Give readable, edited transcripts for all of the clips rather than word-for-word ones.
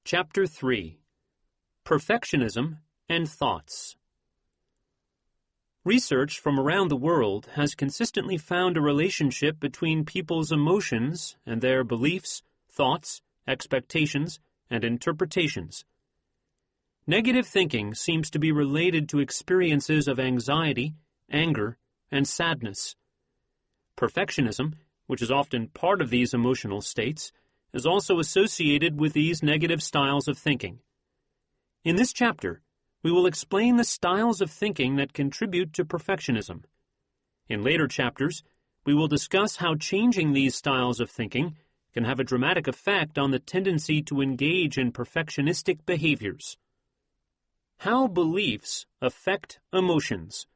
Chapter 3. Perfectionism and Thoughts. Research from around the world has consistently found a relationship between people's emotions and their beliefs, thoughts, expectations, and interpretations. Negative thinking seems to be related to experiences of anxiety, anger, and sadness. Perfectionism, which is often part of these emotional states, is also associated with these negative styles of thinking. In this chapter, we will explain the styles of thinking that contribute to perfectionism. In later chapters, we will discuss how changing these styles of thinking can have a dramatic effect on the tendency to engage in perfectionistic behaviors. How beliefs affect emotions.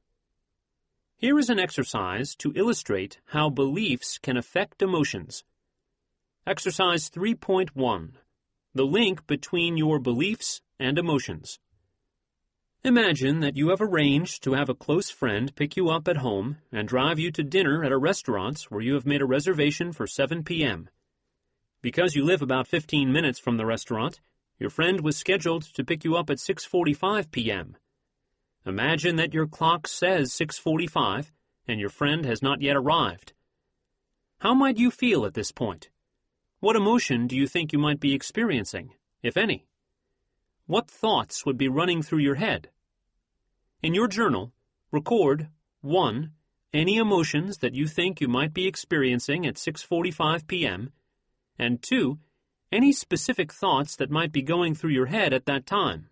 Here is an exercise to illustrate how beliefs can affect emotions. Exercise 3.1. The link between your beliefs and emotions. Imagine that you have arranged to have a close friend pick you up at home and drive you to dinner at a restaurant where you have made a reservation for 7 p.m. Because you live about 15 minutes from the restaurant, your friend was scheduled to pick you up at 6:45 p.m. Imagine that your clock says 6:45 and your friend has not yet arrived. How might you feel at this point? What emotion do you think you might be experiencing, if any? What thoughts would be running through your head? In your journal, record 1. Any emotions that you think you might be experiencing at 6:45 p.m., and 2. Any specific thoughts that might be going through your head at that time.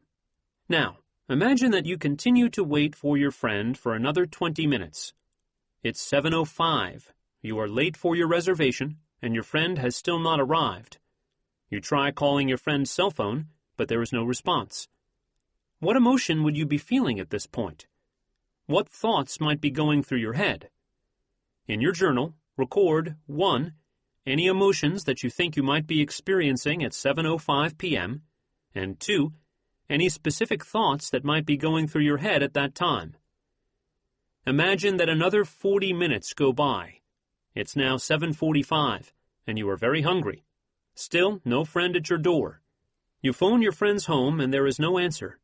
Now, imagine that you continue to wait for your friend for another 20 minutes. It's 7:05. You are late for your reservation, and your friend has still not arrived. You try calling your friend's cell phone, but there is no response. What emotion would you be feeling at this point? What thoughts might be going through your head? In your journal, record 1. Any emotions that you think you might be experiencing at 7:05 p.m., and 2. Any specific thoughts that might be going through your head at that time. Imagine that another 40 minutes go by. It's now 7:45, and you are very hungry. Still, no friend at your door. You phone your friend's home, and there is no answer.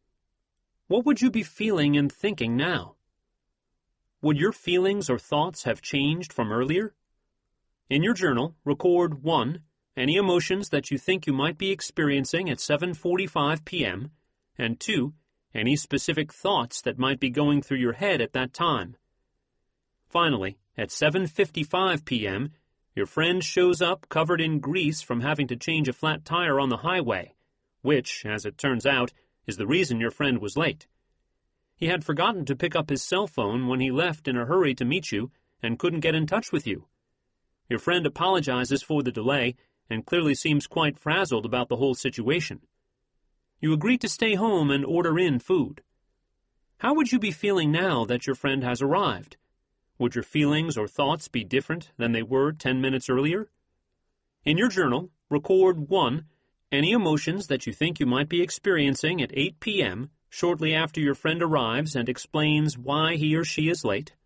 What would you be feeling and thinking now? Would your feelings or thoughts have changed from earlier? In your journal, record 1. Any emotions that you think you might be experiencing at 7:45 p.m., and 2. Any specific thoughts that might be going through your head at that time. Finally, at 7:55 p.m., your friend shows up covered in grease from having to change a flat tire on the highway, which, as it turns out, is the reason your friend was late. He had forgotten to pick up his cell phone when he left in a hurry to meet you and couldn't get in touch with you. Your friend apologizes for the delay and clearly seems quite frazzled about the whole situation. You agree to stay home and order in food. How would you be feeling now that your friend has arrived? Would your feelings or thoughts be different than they were 10 minutes earlier? In your journal, record 1. Any emotions that you think you might be experiencing at 8 p.m. shortly after your friend arrives and explains why he or she is late,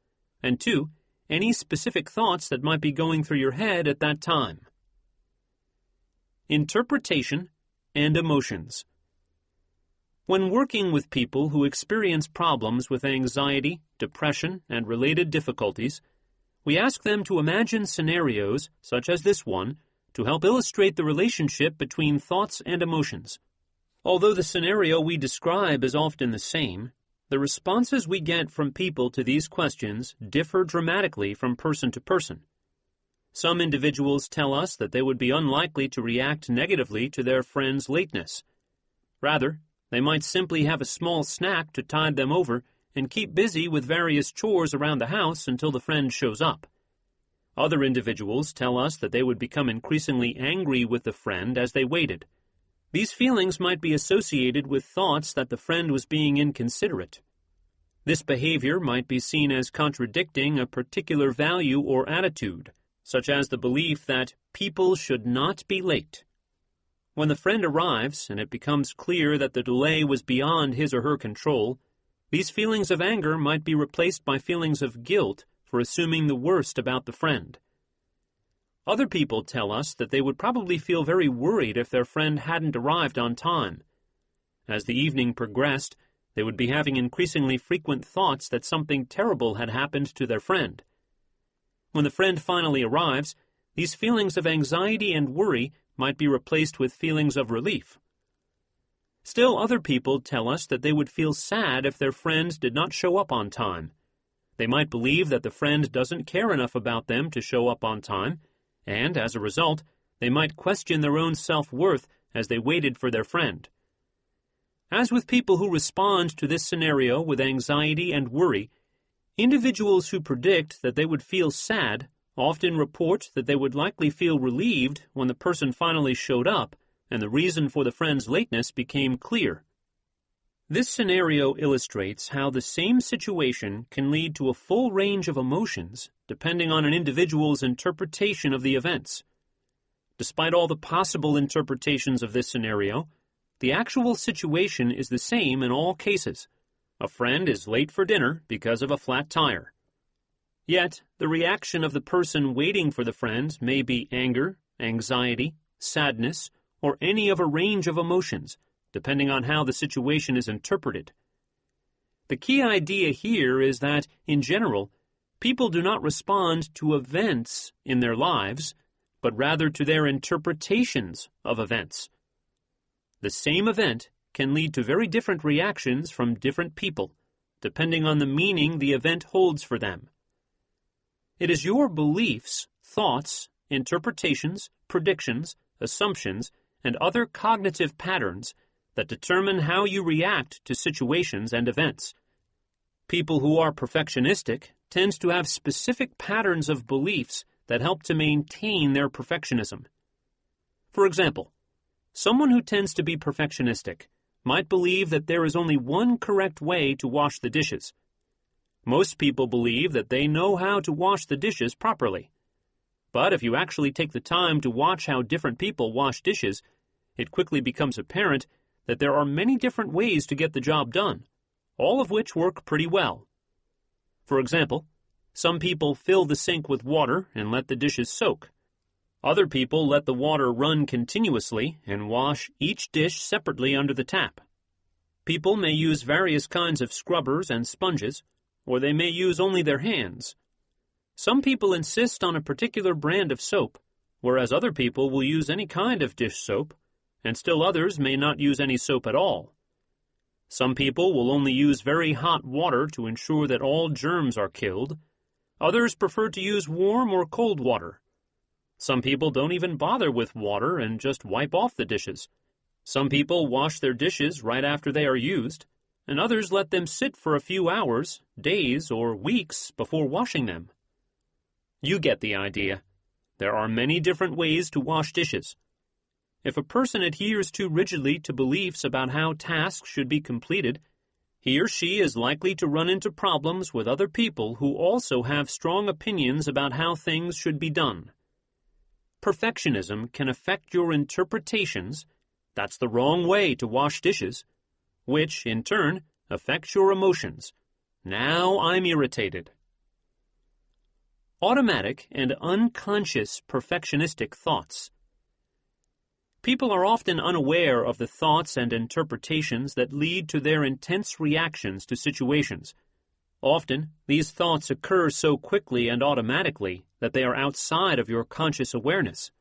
and 2. Any specific thoughts that might be going through your head at that time. Interpretation and emotions. When working with people who experience problems with anxiety, depression, and related difficulties, we ask them to imagine scenarios, such as this one, to help illustrate the relationship between thoughts and emotions. Although the scenario we describe is often the same, the responses we get from people to these questions differ dramatically from person to person. Some individuals tell us that they would be unlikely to react negatively to their friend's lateness. Rather, they might simply have a small snack to tide them over and keep busy with various chores around the house until the friend shows up. Other individuals tell us that they would become increasingly angry with the friend as they waited. These feelings might be associated with thoughts that the friend was being inconsiderate. This behavior might be seen as contradicting a particular value or attitude, such as the belief that people should not be late. When the friend arrives and it becomes clear that the delay was beyond his or her control, these feelings of anger might be replaced by feelings of guilt for assuming the worst about the friend. Other people tell us that they would probably feel very worried if their friend hadn't arrived on time. As the evening progressed, they would be having increasingly frequent thoughts that something terrible had happened to their friend. When the friend finally arrives, these feelings of anxiety and worry might be replaced with feelings of relief. Still, other people tell us that they would feel sad if their friend did not show up on time. They might believe that the friend doesn't care enough about them to show up on time, and, as a result, they might question their own self-worth as they waited for their friend. As with people who respond to this scenario with anxiety and worry, individuals who predict that they would feel sad often report that they would likely feel relieved when the person finally showed up and the reason for the friend's lateness became clear. This scenario illustrates how the same situation can lead to a full range of emotions depending on an individual's interpretation of the events. Despite all the possible interpretations of this scenario, the actual situation is the same in all cases. A friend is late for dinner because of a flat tire. Yet, the reaction of the person waiting for the friend may be anger, anxiety, sadness, or any of a range of emotions, depending on how the situation is interpreted. The key idea here is that, in general, people do not respond to events in their lives, but rather to their interpretations of events. The same event can lead to very different reactions from different people, depending on the meaning the event holds for them. It is your beliefs, thoughts, interpretations, predictions, assumptions, and other cognitive patterns that determine how you react to situations and events. People who are perfectionistic tend to have specific patterns of beliefs that help to maintain their perfectionism. For example, someone who tends to be perfectionistic might believe that there is only one correct way to wash the dishes. Most people believe that they know how to wash the dishes properly. But if you actually take the time to watch how different people wash dishes, it quickly becomes apparent that there are many different ways to get the job done, all of which work pretty well. For example, some people fill the sink with water and let the dishes soak. Other people let the water run continuously and wash each dish separately under the tap. People may use various kinds of scrubbers and sponges, or they may use only their hands. Some people insist on a particular brand of soap, whereas other people will use any kind of dish soap, and still others may not use any soap at all. Some people will only use very hot water to ensure that all germs are killed. Others prefer to use warm or cold water. Some people don't even bother with water and just wipe off the dishes. Some people wash their dishes right after they are used, and others let them sit for a few hours, days, or weeks before washing them. You get the idea. There are many different ways to wash dishes. If a person adheres too rigidly to beliefs about how tasks should be completed, he or she is likely to run into problems with other people who also have strong opinions about how things should be done. Perfectionism can affect your interpretations, that's the wrong way to wash dishes, which, in turn, affects your emotions. Now I'm irritated. Automatic and unconscious perfectionistic thoughts. People are often unaware of the thoughts and interpretations that lead to their intense reactions to situations. Often, these thoughts occur so quickly and automatically that they are outside of your conscious awareness.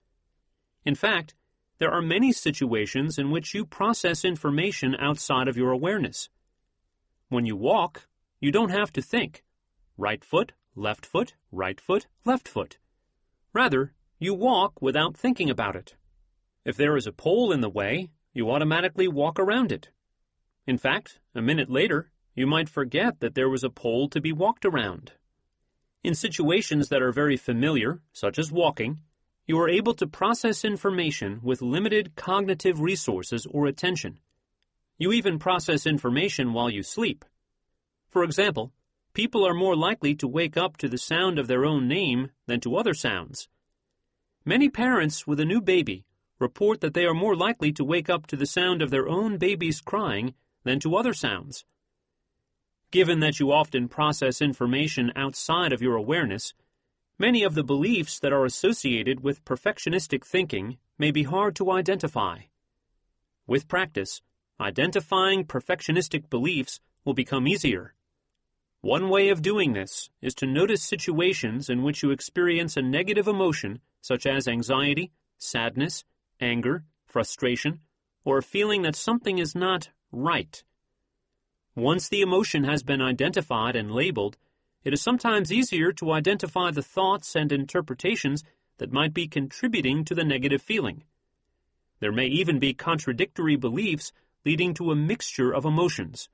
In fact, there are many situations in which you process information outside of your awareness. When you walk, you don't have to think. Right foot, left foot, right foot, left foot. Rather, you walk without thinking about it. If there is a pole in the way, you automatically walk around it. In fact, a minute later, you might forget that there was a pole to be walked around. In situations that are very familiar, such as walking, you are able to process information with limited cognitive resources or attention. You even process information while you sleep. For example, people are more likely to wake up to the sound of their own name than to other sounds. Many parents with a new baby report that they are more likely to wake up to the sound of their own baby's crying than to other sounds. Given that you often process information outside of your awareness, Many of the beliefs that are associated with perfectionistic thinking may be hard to identify. With practice, identifying perfectionistic beliefs will become easier. One way of doing this is to notice situations in which you experience a negative emotion such as anxiety, sadness, anger, frustration, or a feeling that something is not right. Once the emotion has been identified and labeled, it is sometimes easier to identify the thoughts and interpretations that might be contributing to the negative feeling. There may even be contradictory beliefs leading to a mixture of emotions.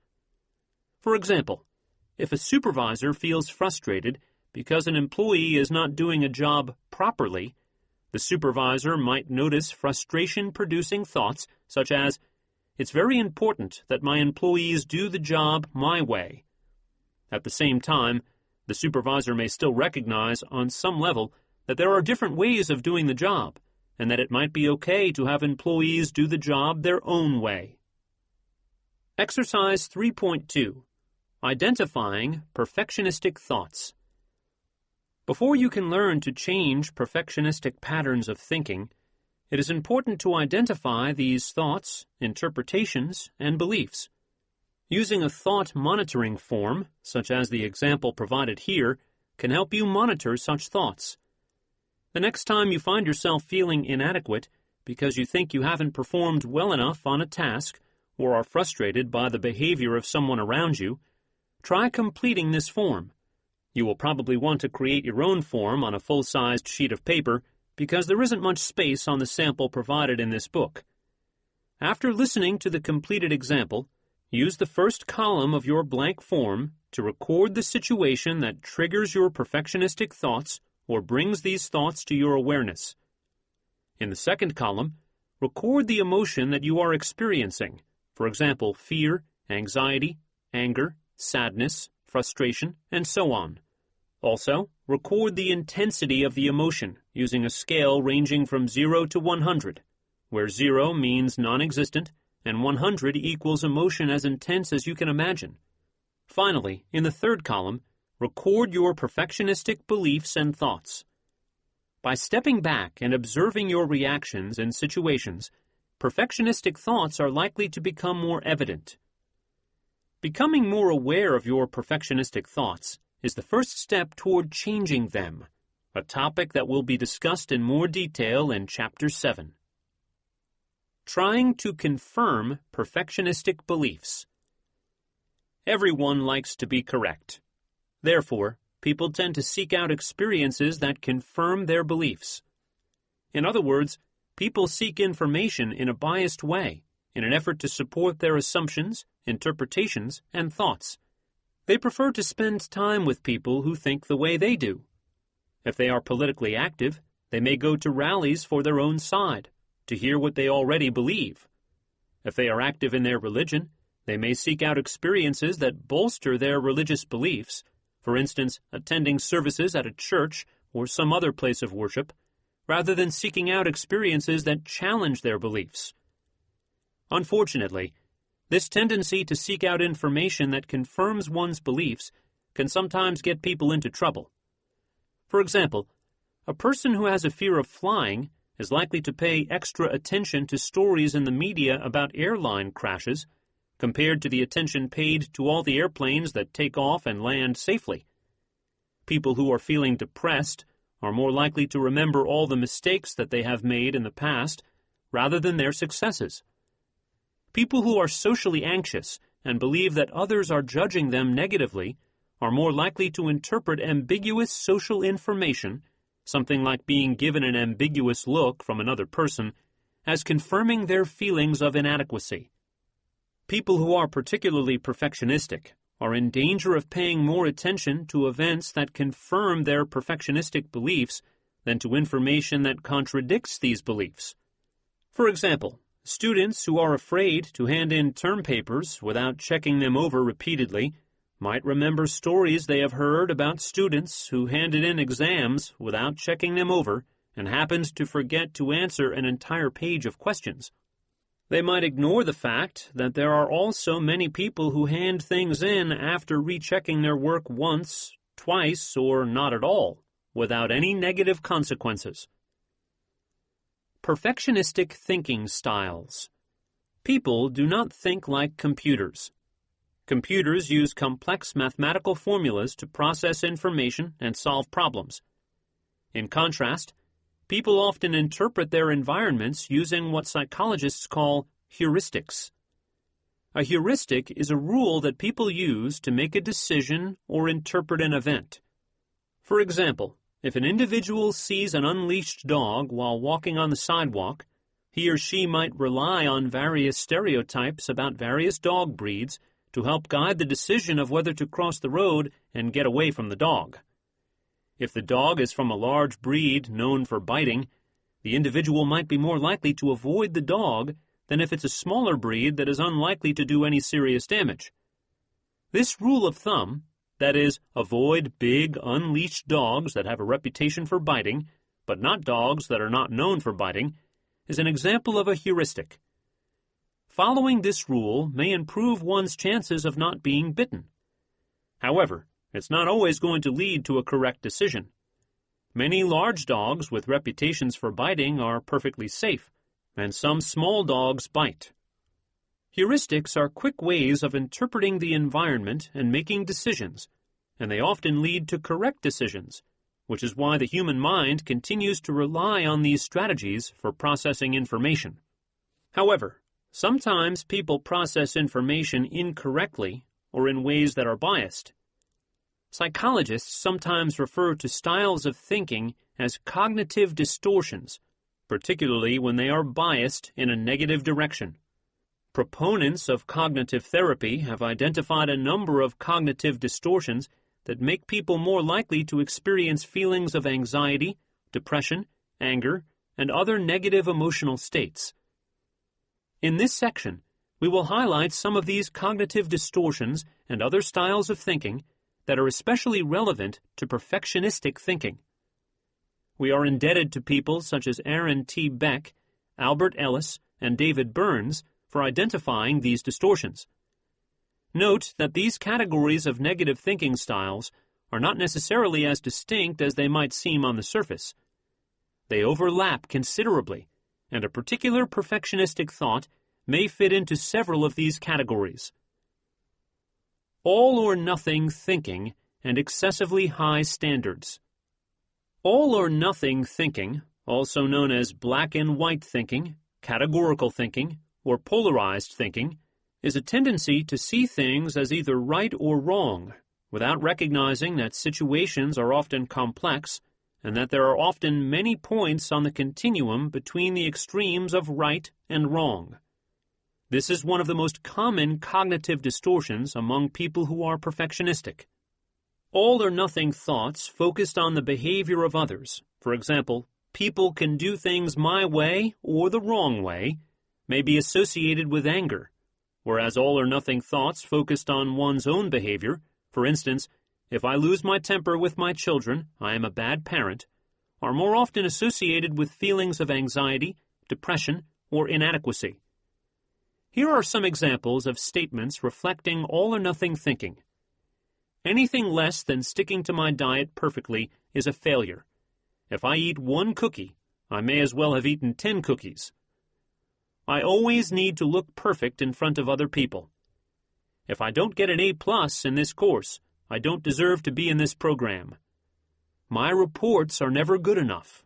For example, if a supervisor feels frustrated because an employee is not doing a job properly, the supervisor might notice frustration-producing thoughts such as, "It's very important that my employees do the job my way." At the same time, the supervisor may still recognize on some level that there are different ways of doing the job, and that it might be okay to have employees do the job their own way. Exercise 3.2. Identifying perfectionistic thoughts. Before you can learn to change perfectionistic patterns of thinking, it is important to identify these thoughts, interpretations, and beliefs. Using a thought monitoring form, such as the example provided here, can help you monitor such thoughts. The next time you find yourself feeling inadequate because you think you haven't performed well enough on a task or are frustrated by the behavior of someone around you, try completing this form. You will probably want to create your own form on a full-sized sheet of paper because there isn't much space on the sample provided in this book. After listening to the completed example, use the first column of your blank form to record the situation that triggers your perfectionistic thoughts or brings these thoughts to your awareness. In the second column, record the emotion that you are experiencing, for example, fear, anxiety, anger, sadness, frustration, and so on. Also, record the intensity of the emotion using a scale ranging from 0 to 100, where 0 means non-existent and 100 equals emotion as intense as you can imagine. Finally, in the third column, record your perfectionistic beliefs and thoughts. By stepping back and observing your reactions in situations, perfectionistic thoughts are likely to become more evident. Becoming more aware of your perfectionistic thoughts is the first step toward changing them, a topic that will be discussed in more detail in Chapter 7. Trying to confirm perfectionistic beliefs. Everyone likes to be correct. Therefore, people tend to seek out experiences that confirm their beliefs. In other words, people seek information in a biased way, in an effort to support their assumptions, interpretations, and thoughts. They prefer to spend time with people who think the way they do. If they are politically active, they may go to rallies for their own side, to hear what they already believe. If they are active in their religion, they may seek out experiences that bolster their religious beliefs, for instance, attending services at a church or some other place of worship, rather than seeking out experiences that challenge their beliefs. Unfortunately, this tendency to seek out information that confirms one's beliefs can sometimes get people into trouble. For example, a person who has a fear of flying is likely to pay extra attention to stories in the media about airline crashes compared to the attention paid to all the airplanes that take off and land safely. People who are feeling depressed are more likely to remember all the mistakes that they have made in the past rather than their successes. People who are socially anxious and believe that others are judging them negatively are more likely to interpret ambiguous social information, something like being given an ambiguous look from another person, as confirming their feelings of inadequacy. People who are particularly perfectionistic are in danger of paying more attention to events that confirm their perfectionistic beliefs than to information that contradicts these beliefs. For example, students who are afraid to hand in term papers without checking them over repeatedly might remember stories they have heard about students who handed in exams without checking them over and happened to forget to answer an entire page of questions. They might ignore the fact that there are also many people who hand things in after rechecking their work once, twice, or not at all. without any negative consequences. Perfectionistic thinking styles. People do not think like computers. Computers use complex mathematical formulas to process information and solve problems. In contrast, people often interpret their environments using what psychologists call heuristics. A heuristic is a rule that people use to make a decision or interpret an event. For example, if an individual sees an unleashed dog while walking on the sidewalk, he or she might rely on various stereotypes about various dog breeds to help guide the decision of whether to cross the road and get away from the dog. If the dog is from a large breed known for biting, the individual might be more likely to avoid the dog than if it's a smaller breed that is unlikely to do any serious damage. This rule of thumb, that is, avoid big, unleashed dogs that have a reputation for biting, but not dogs that are not known for biting, is an example of a heuristic. Following this rule may improve one's chances of not being bitten. However, it's not always going to lead to a correct decision. Many large dogs with reputations for biting are perfectly safe, and some small dogs bite. Heuristics are quick ways of interpreting the environment and making decisions, and they often lead to correct decisions, which is why the human mind continues to rely on these strategies for processing information. However, sometimes people process information incorrectly or in ways that are biased. Psychologists sometimes refer to styles of thinking as cognitive distortions, particularly when they are biased in a negative direction. Proponents of cognitive therapy have identified a number of cognitive distortions that make people more likely to experience feelings of anxiety, depression, anger, and other negative emotional states. In this section, we will highlight some of these cognitive distortions and other styles of thinking that are especially relevant to perfectionistic thinking. We are indebted to people such as Aaron T. Beck, Albert Ellis, and David Burns for identifying these distortions. Note that these categories of negative thinking styles are not necessarily as distinct as they might seem on the surface. They overlap considerably, and a particular perfectionistic thought may fit into several of these categories. All-or-nothing thinking and excessively high standards. All-or-nothing thinking, also known as black-and-white thinking, categorical thinking, or polarized thinking, is a tendency to see things as either right or wrong, without recognizing that situations are often complex and that there are often many points on the continuum between the extremes of right and wrong. This is one of the most common cognitive distortions among people who are perfectionistic. All-or-nothing thoughts focused on the behavior of others, for example, people can do things my way or the wrong way, may be associated with anger, whereas all-or-nothing thoughts focused on one's own behavior, for instance, if I lose my temper with my children, I am a bad parent, are more often associated with feelings of anxiety, depression, or inadequacy. Here are some examples of statements reflecting all-or-nothing thinking. Anything less than sticking to my diet perfectly is a failure. If I eat one cookie, I may as well have eaten 10 cookies. I always need to look perfect in front of other people. If I don't get an A+ in this course, I don't deserve to be in this program. My reports are never good enough.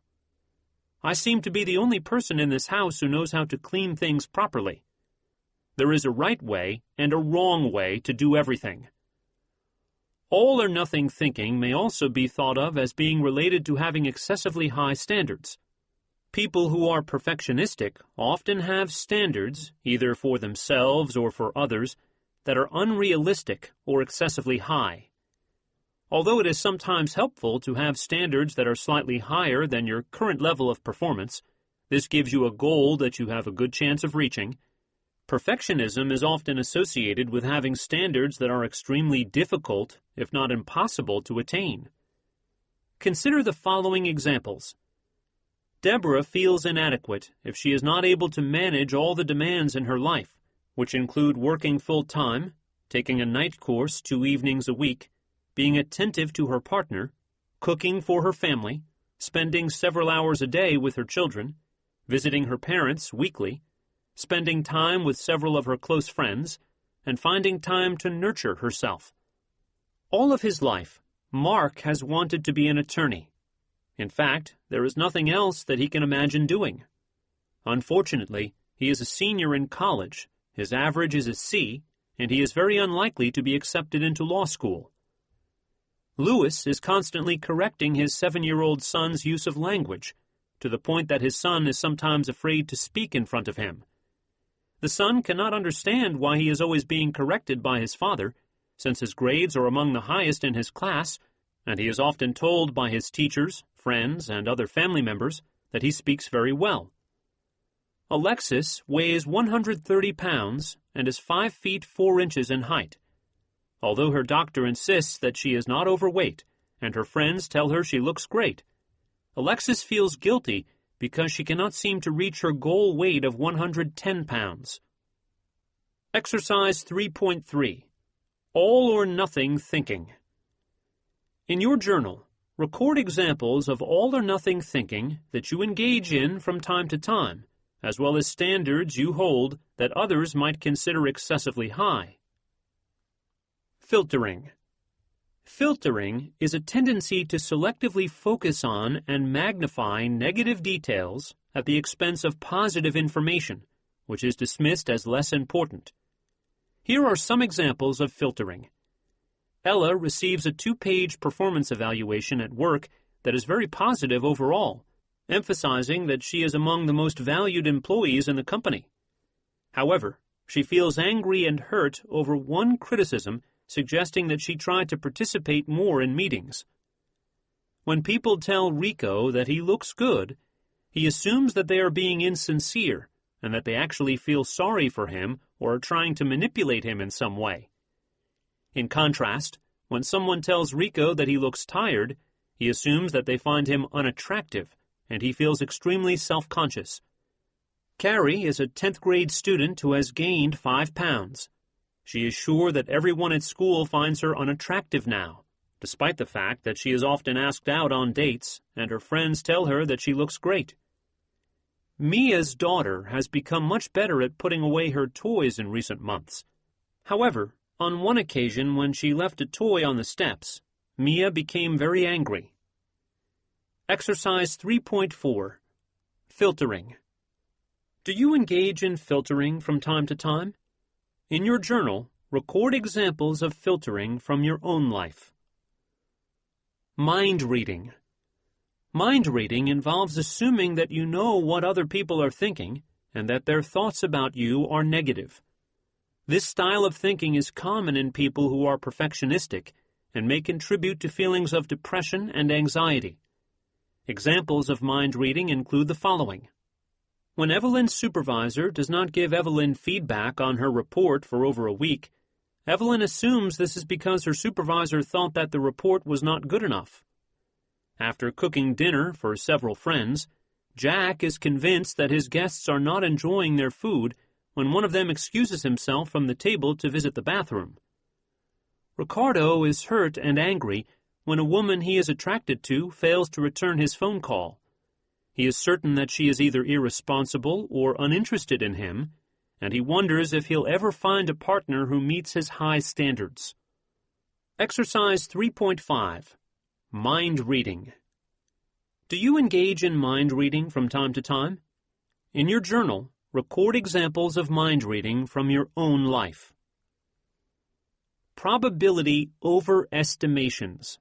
I seem to be the only person in this house who knows how to clean things properly. There is a right way and a wrong way to do everything. All-or-nothing thinking may also be thought of as being related to having excessively high standards. People who are perfectionistic often have standards, either for themselves or for others, that are unrealistic or excessively high. Although it is sometimes helpful to have standards that are slightly higher than your current level of performance, this gives you a goal that you have a good chance of reaching. Perfectionism is often associated with having standards that are extremely difficult, if not impossible, to attain. Consider the following examples. Deborah feels inadequate if she is not able to manage all the demands in her life, which include working full-time, taking a night course 2 evenings a week, being attentive to her partner, cooking for her family, spending several hours a day with her children, visiting her parents weekly, spending time with several of her close friends, and finding time to nurture herself. All of his life, Mark has wanted to be an attorney. In fact, there is nothing else that he can imagine doing. Unfortunately, he is a senior in college, his average is a C, and he is very unlikely to be accepted into law school. Lewis is constantly correcting his 7-year-old son's use of language, to the point that his son is sometimes afraid to speak in front of him. The son cannot understand why he is always being corrected by his father, since his grades are among the highest in his class, and he is often told by his teachers, friends, and other family members that he speaks very well. Alexis weighs 130 pounds and is 5 feet 4 inches in height. Although her doctor insists that she is not overweight, and her friends tell her she looks great, Alexis feels guilty because she cannot seem to reach her goal weight of 110 pounds. Exercise 3.3. All or nothing thinking. In your journal, record examples of all or nothing thinking that you engage in from time to time, as well as standards you hold that others might consider excessively high. Filtering. Filtering is a tendency to selectively focus on and magnify negative details at the expense of positive information, which is dismissed as less important. Here are some examples of filtering. Ella receives a 2-page performance evaluation at work that is very positive overall, emphasizing that she is among the most valued employees in the company. However, she feels angry and hurt over one criticism suggesting that she tried to participate more in meetings. When people tell Rico that he looks good, he assumes that they are being insincere and that they actually feel sorry for him or are trying to manipulate him in some way. In contrast, when someone tells Rico that he looks tired, he assumes that they find him unattractive, and he feels extremely self-conscious. Carrie is a 10th grade student who has gained 5 pounds. She is sure that everyone at school finds her unattractive now, despite the fact that she is often asked out on dates, and her friends tell her that she looks great. Mia's daughter has become much better at putting away her toys in recent months. However, on one occasion when she left a toy on the steps, Mia became very angry. Exercise 3.4. Filtering. Do you engage in filtering from time to time? In your journal, record examples of filtering from your own life. Mind reading. Mind reading involves assuming that you know what other people are thinking and that their thoughts about you are negative. This style of thinking is common in people who are perfectionistic and may contribute to feelings of depression and anxiety. Examples of mind reading include the following. When Evelyn's supervisor does not give Evelyn feedback on her report for over a week, Evelyn assumes this is because her supervisor thought that the report was not good enough. After cooking dinner for several friends, Jack is convinced that his guests are not enjoying their food when one of them excuses himself from the table to visit the bathroom. Ricardo is hurt and angry when a woman he is attracted to fails to return his phone call. He is certain that she is either irresponsible or uninterested in him, and he wonders if he'll ever find a partner who meets his high standards. Exercise 3.5. Mind reading. Do you engage in mind reading from time to time? In your journal, record examples of mind reading from your own life. Probability overestimations.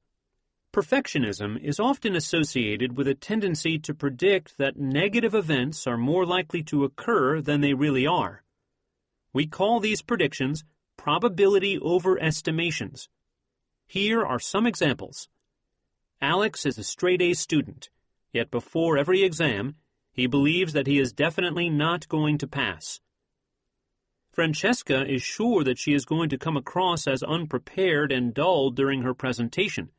Perfectionism is often associated with a tendency to predict that negative events are more likely to occur than they really are. We call these predictions probability overestimations. Here are some examples. Alex is a straight-A student, yet before every exam, he believes that he is definitely not going to pass. Francesca is sure that she is going to come across as unprepared and dull during her presentation,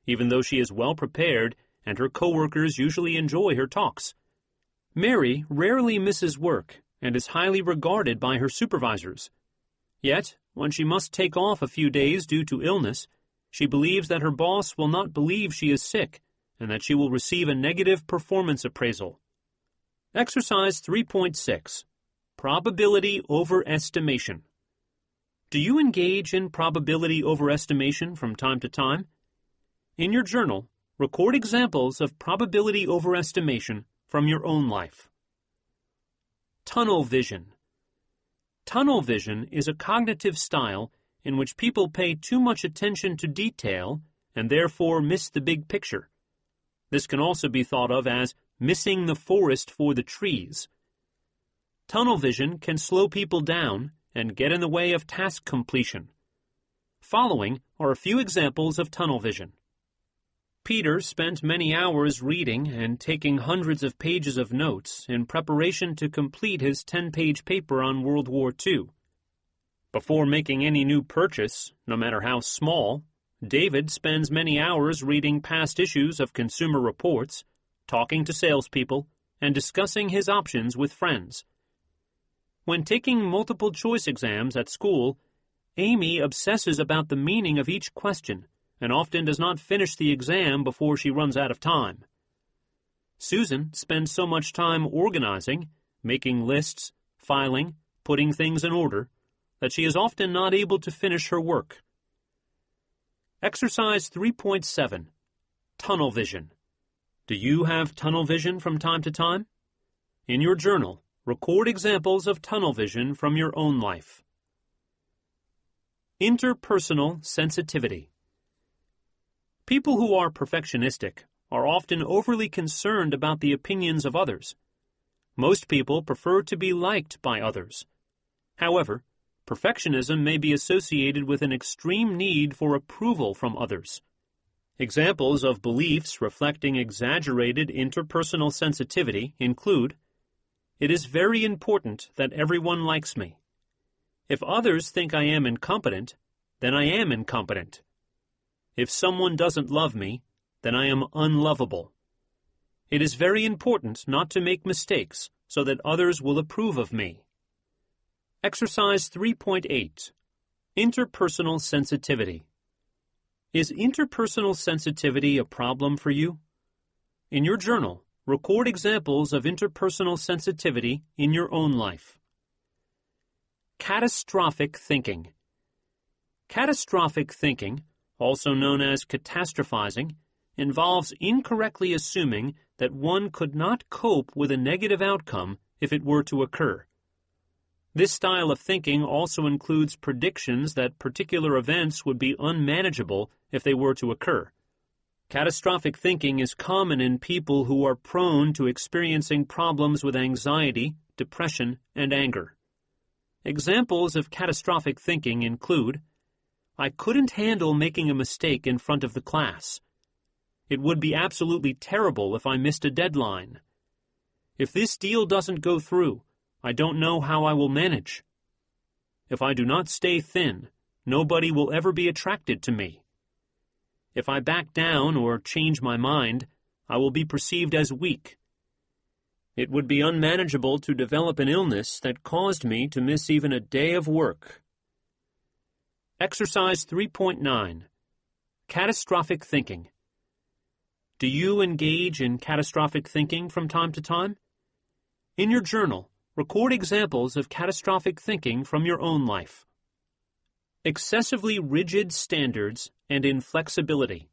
even though she is well prepared and her coworkers usually enjoy her talks. Mary rarely misses work and is highly regarded by her supervisors. Yet, when she must take off a few days due to illness, She believes that her boss will not believe she is sick and that she will receive a negative performance appraisal. Exercise 3.6. Probability overestimation. Do you engage in probability overestimation from time to time? In your journal, record examples of probability overestimation from your own life. Tunnel vision. Tunnel vision is a cognitive style in which people pay too much attention to detail and therefore miss the big picture. This can also be thought of as missing the forest for the trees. Tunnel vision can slow people down and get in the way of task completion. Following are a few examples of tunnel vision. Peter spent many hours reading and taking hundreds of pages of notes in preparation to complete his 10-page paper on World War II. Before making any new purchase, no matter how small, David spends many hours reading past issues of Consumer Reports, talking to salespeople, and discussing his options with friends. When taking multiple-choice exams at school, Amy obsesses about the meaning of each question and often does not finish the exam before she runs out of time. Susan spends so much time organizing, making lists, filing, putting things in order, that she is often not able to finish her work. Exercise 3.7. Tunnel vision. Do you have tunnel vision from time to time? In your journal, record examples of tunnel vision from your own life. Interpersonal sensitivity. People who are perfectionistic are often overly concerned about the opinions of others. Most people prefer to be liked by others. However, perfectionism may be associated with an extreme need for approval from others. Examples of beliefs reflecting exaggerated interpersonal sensitivity include: it is very important that everyone likes me. If others think I am incompetent, then I am incompetent. If someone doesn't love me, then I am unlovable. It is very important not to make mistakes so that others will approve of me. Exercise 3.8. Interpersonal sensitivity. Is interpersonal sensitivity a problem for you? In your journal, record examples of interpersonal sensitivity in your own life. Catastrophic thinking. Catastrophic thinking, also known as catastrophizing, involves incorrectly assuming that one could not cope with a negative outcome if it were to occur. This style of thinking also includes predictions that particular events would be unmanageable if they were to occur. Catastrophic thinking is common in people who are prone to experiencing problems with anxiety, depression, and anger. Examples of catastrophic thinking include: I couldn't handle making a mistake in front of the class. It would be absolutely terrible if I missed a deadline. If this deal doesn't go through, I don't know how I will manage. If I do not stay thin, nobody will ever be attracted to me. If I back down or change my mind, I will be perceived as weak. It would be unmanageable to develop an illness that caused me to miss even a day of work. Exercise 3.9. Catastrophic thinking. Do you engage in catastrophic thinking from time to time? In your journal, record examples of catastrophic thinking from your own life. Excessively rigid standards and inflexibility.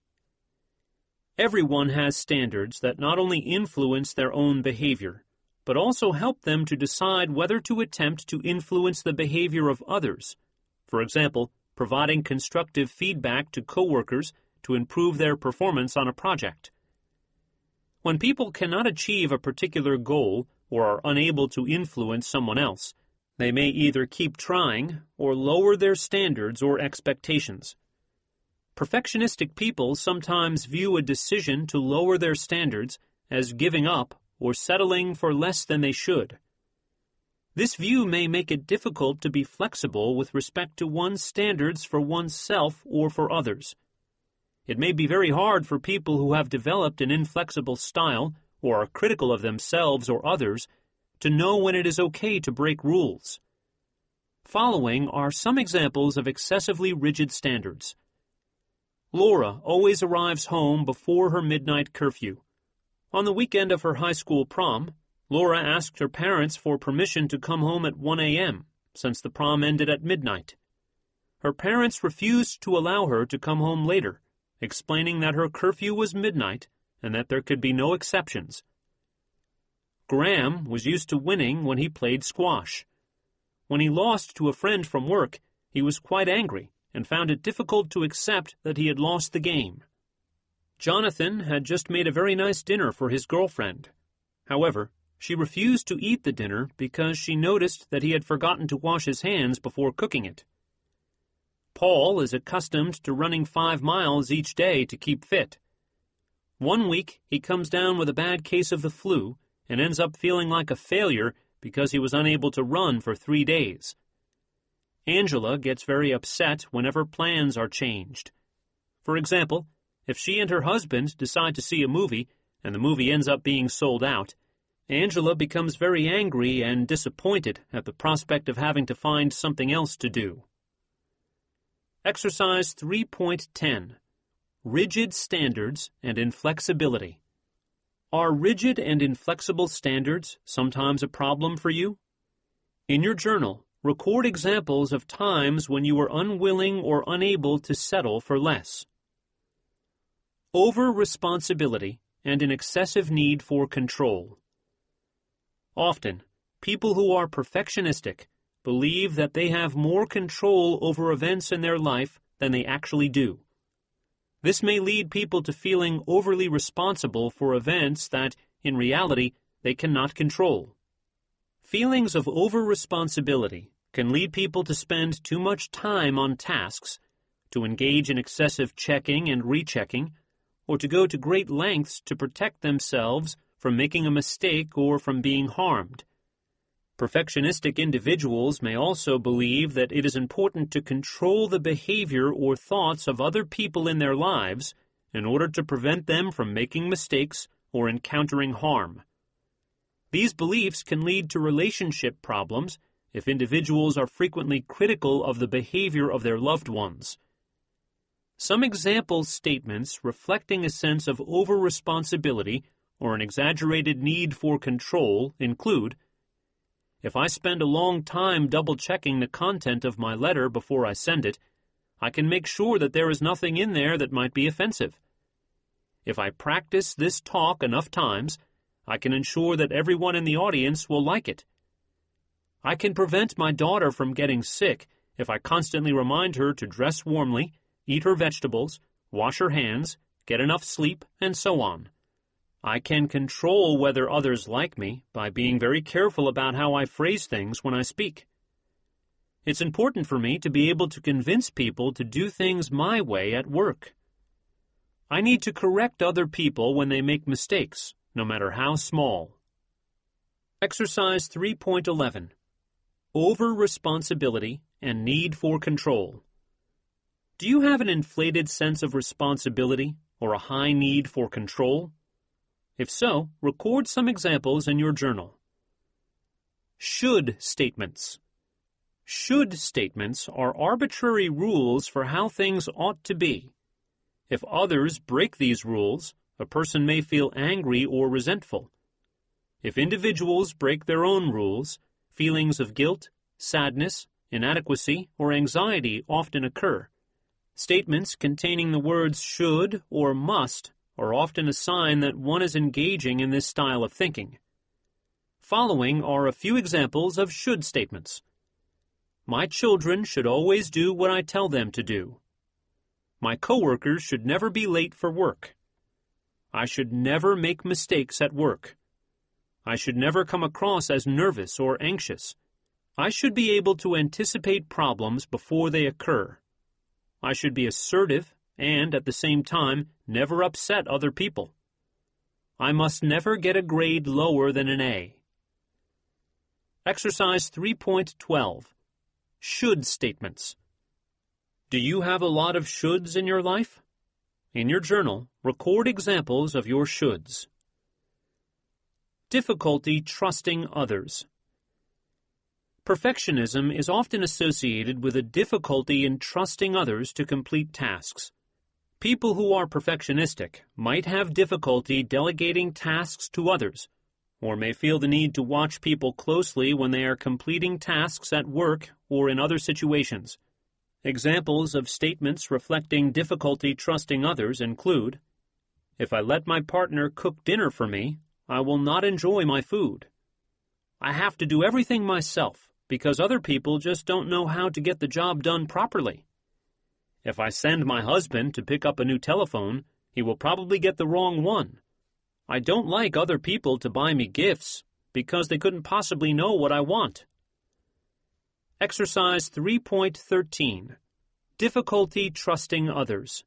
Everyone has standards that not only influence their own behavior, but also help them to decide whether to attempt to influence the behavior of others. For example, providing constructive feedback to coworkers to improve their performance on a project. When people cannot achieve a particular goal or are unable to influence someone else, they may either keep trying or lower their standards or expectations. Perfectionistic people sometimes view a decision to lower their standards as giving up or settling for less than they should. This view may make it difficult to be flexible with respect to one's standards for oneself or for others. It may be very hard for people who have developed an inflexible style or are critical of themselves or others to know when it is okay to break rules. Following are some examples of excessively rigid standards. Laura always arrives home before her midnight curfew. On the weekend of her high school prom, Laura asked her parents for permission to come home at 1 a.m., since the prom ended at midnight. Her parents refused to allow her to come home later, explaining that her curfew was midnight and that there could be no exceptions. Graham was used to winning when he played squash. When he lost to a friend from work, he was quite angry and found it difficult to accept that he had lost the game. Jonathan had just made a very nice dinner for his girlfriend. However, she refused to eat the dinner because she noticed that he had forgotten to wash his hands before cooking it. Paul is accustomed to running 5 miles each day to keep fit. One week, he comes down with a bad case of the flu and ends up feeling like a failure because he was unable to run for 3 days. Angela gets very upset whenever plans are changed. For example, if she and her husband decide to see a movie and the movie ends up being sold out, Angela becomes very angry and disappointed at the prospect of having to find something else to do. Exercise 3.10. Rigid Standards and Inflexibility. Are rigid and inflexible standards sometimes a problem for you? In your journal, record examples of times when you were unwilling or unable to settle for less. Over-responsibility and an excessive need for control. Often, people who are perfectionistic believe that they have more control over events in their life than they actually do. This may lead people to feeling overly responsible for events that, in reality, they cannot control. Feelings of over-responsibility can lead people to spend too much time on tasks, to engage in excessive checking and rechecking, or to go to great lengths to protect themselves from making a mistake or from being harmed. Perfectionistic individuals may also believe that it is important to control the behavior or thoughts of other people in their lives in order to prevent them from making mistakes or encountering harm. These beliefs can lead to relationship problems if individuals are frequently critical of the behavior of their loved ones. Some example statements reflecting a sense of over-responsibility or an exaggerated need for control include, "If I spend a long time double-checking the content of my letter before I send it, I can make sure that there is nothing in there that might be offensive. If I practice this talk enough times, I can ensure that everyone in the audience will like it. I can prevent my daughter from getting sick if I constantly remind her to dress warmly, eat her vegetables, wash her hands, get enough sleep, and so on. I can control whether others like me by being very careful about how I phrase things when I speak. It's important for me to be able to convince people to do things my way at work. I need to correct other people when they make mistakes, no matter how small." Exercise 3.11. Over-responsibility and need for control. Do you have an inflated sense of responsibility or a high need for control? If so, record some examples in your journal. Should statements. Should statements are arbitrary rules for how things ought to be. If others break these rules, a person may feel angry or resentful. If individuals break their own rules, feelings of guilt, sadness, inadequacy, or anxiety often occur. Statements containing the words should or must are often a sign that one is engaging in this style of thinking. Following are a few examples of should statements. My children should always do what I tell them to do. My coworkers should never be late for work. I should never make mistakes at work. I should never come across as nervous or anxious. I should be able to anticipate problems before they occur. I should be assertive and, at the same time, never upset other people. I must never get a grade lower than an A. Exercise 3.12. Should statements. Do you have a lot of shoulds in your life? In your journal, record examples of your shoulds. Difficulty trusting others. Perfectionism is often associated with a difficulty in trusting others to complete tasks. People who are perfectionistic might have difficulty delegating tasks to others, or may feel the need to watch people closely when they are completing tasks at work or in other situations. Examples of statements reflecting difficulty trusting others include, "If I let my partner cook dinner for me, I will not enjoy my food. I have to do everything myself because other people just don't know how to get the job done properly. If I send my husband to pick up a new telephone, he will probably get the wrong one. I don't like other people to buy me gifts because they couldn't possibly know what I want." Exercise 3.13. Difficulty trusting others.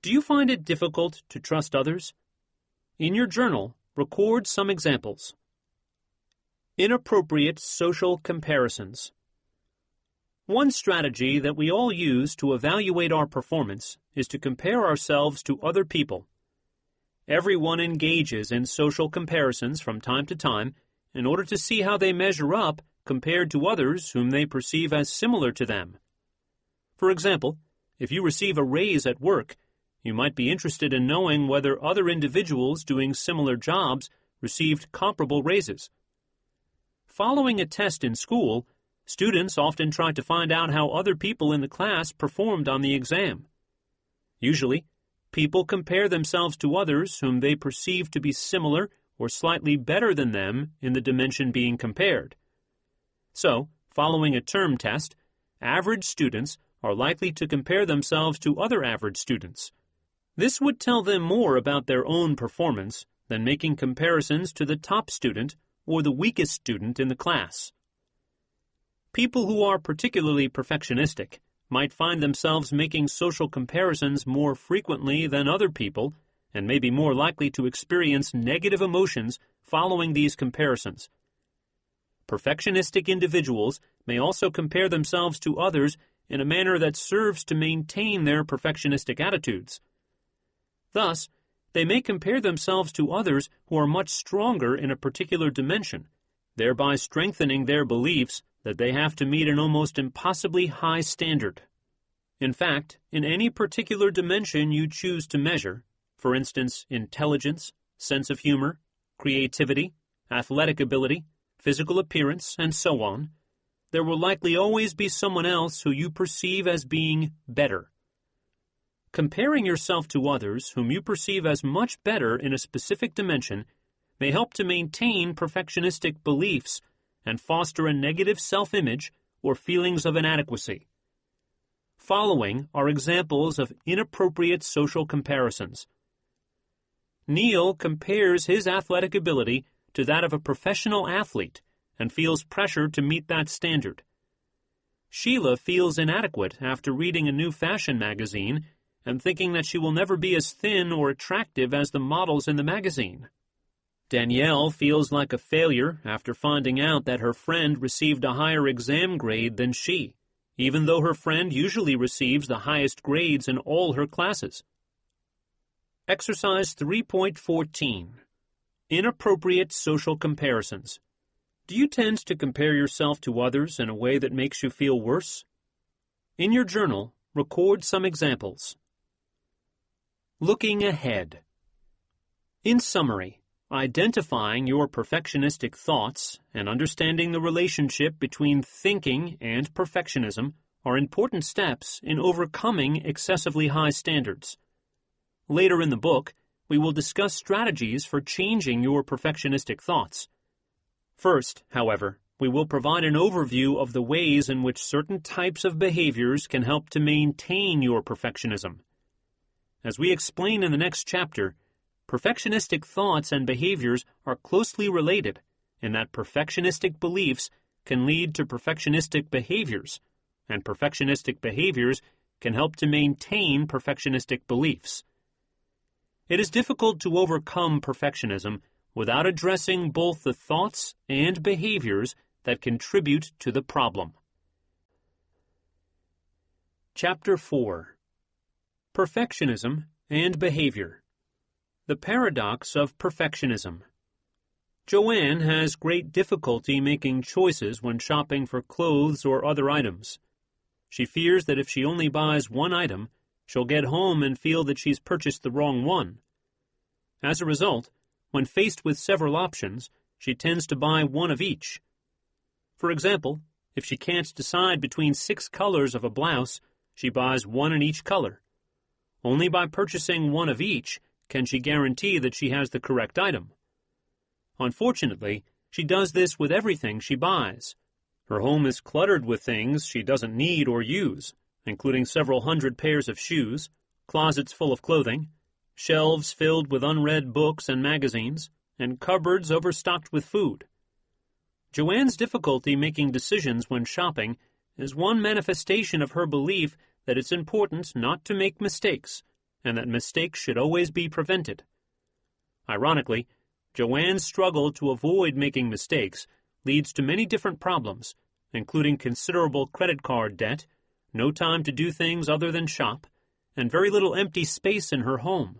Do you find it difficult to trust others? In your journal, record some examples. Inappropriate social comparisons. One strategy that we all use to evaluate our performance is to compare ourselves to other people. Everyone engages in social comparisons from time to time in order to see how they measure up compared to others whom they perceive as similar to them. For example, if you receive a raise at work, you might be interested in knowing whether other individuals doing similar jobs received comparable raises. Following a test in school, students often try to find out how other people in the class performed on the exam. Usually, people compare themselves to others whom they perceive to be similar or slightly better than them in the dimension being compared. So, following a term test, average students are likely to compare themselves to other average students. This would tell them more about their own performance than making comparisons to the top student or the weakest student in the class. People who are particularly perfectionistic might find themselves making social comparisons more frequently than other people and may be more likely to experience negative emotions following these comparisons. Perfectionistic individuals may also compare themselves to others in a manner that serves to maintain their perfectionistic attitudes. Thus, they may compare themselves to others who are much stronger in a particular dimension, thereby strengthening their beliefs that they have to meet an almost impossibly high standard. In fact, in any particular dimension you choose to measure, for instance, intelligence, sense of humor, creativity, athletic ability, physical appearance, and so on, there will likely always be someone else who you perceive as being better. Comparing yourself to others whom you perceive as much better in a specific dimension may help to maintain perfectionistic beliefs and foster a negative self-image or feelings of inadequacy. Following are examples of inappropriate social comparisons. Neil compares his athletic ability to that of a professional athlete and feels pressure to meet that standard. Sheila feels inadequate after reading a new fashion magazine and thinking that she will never be as thin or attractive as the models in the magazine. Danielle feels like a failure after finding out that her friend received a higher exam grade than she, even though her friend usually receives the highest grades in all her classes. Exercise 3.14. Inappropriate social comparisons. Do you tend to compare yourself to others in a way that makes you feel worse? In your journal, record some examples. Looking ahead. In summary, identifying your perfectionistic thoughts and understanding the relationship between thinking and perfectionism are important steps in overcoming excessively high standards. Later in the book, we will discuss strategies for changing your perfectionistic thoughts. First, however, we will provide an overview of the ways in which certain types of behaviors can help to maintain your perfectionism. As we explain in the next chapter, perfectionistic thoughts and behaviors are closely related in that perfectionistic beliefs can lead to perfectionistic behaviors, and perfectionistic behaviors can help to maintain perfectionistic beliefs. It is difficult to overcome perfectionism without addressing both the thoughts and behaviors that contribute to the problem. Chapter 4. Perfectionism and Behavior. The Paradox of Perfectionism. Joanne has great difficulty making choices when shopping for clothes or other items. She fears that if she only buys one item, She'll get home and feel that she's purchased the wrong one. As a result, when faced with several options, she tends to buy one of each. For example, if she can't decide between 6 colors of a blouse, she buys one in each color. Only by purchasing one of each can she guarantee that she has the correct item. Unfortunately, she does this with everything she buys. Her home is cluttered with things she doesn't need or use, including several hundred pairs of shoes, closets full of clothing, shelves filled with unread books and magazines, and cupboards overstocked with food. Joanne's difficulty making decisions when shopping is one manifestation of her belief that it's important not to make mistakes, and that mistakes should always be prevented. Ironically, Joanne's struggle to avoid making mistakes leads to many different problems, including considerable credit card debt, no time to do things other than shop, and very little empty space in her home.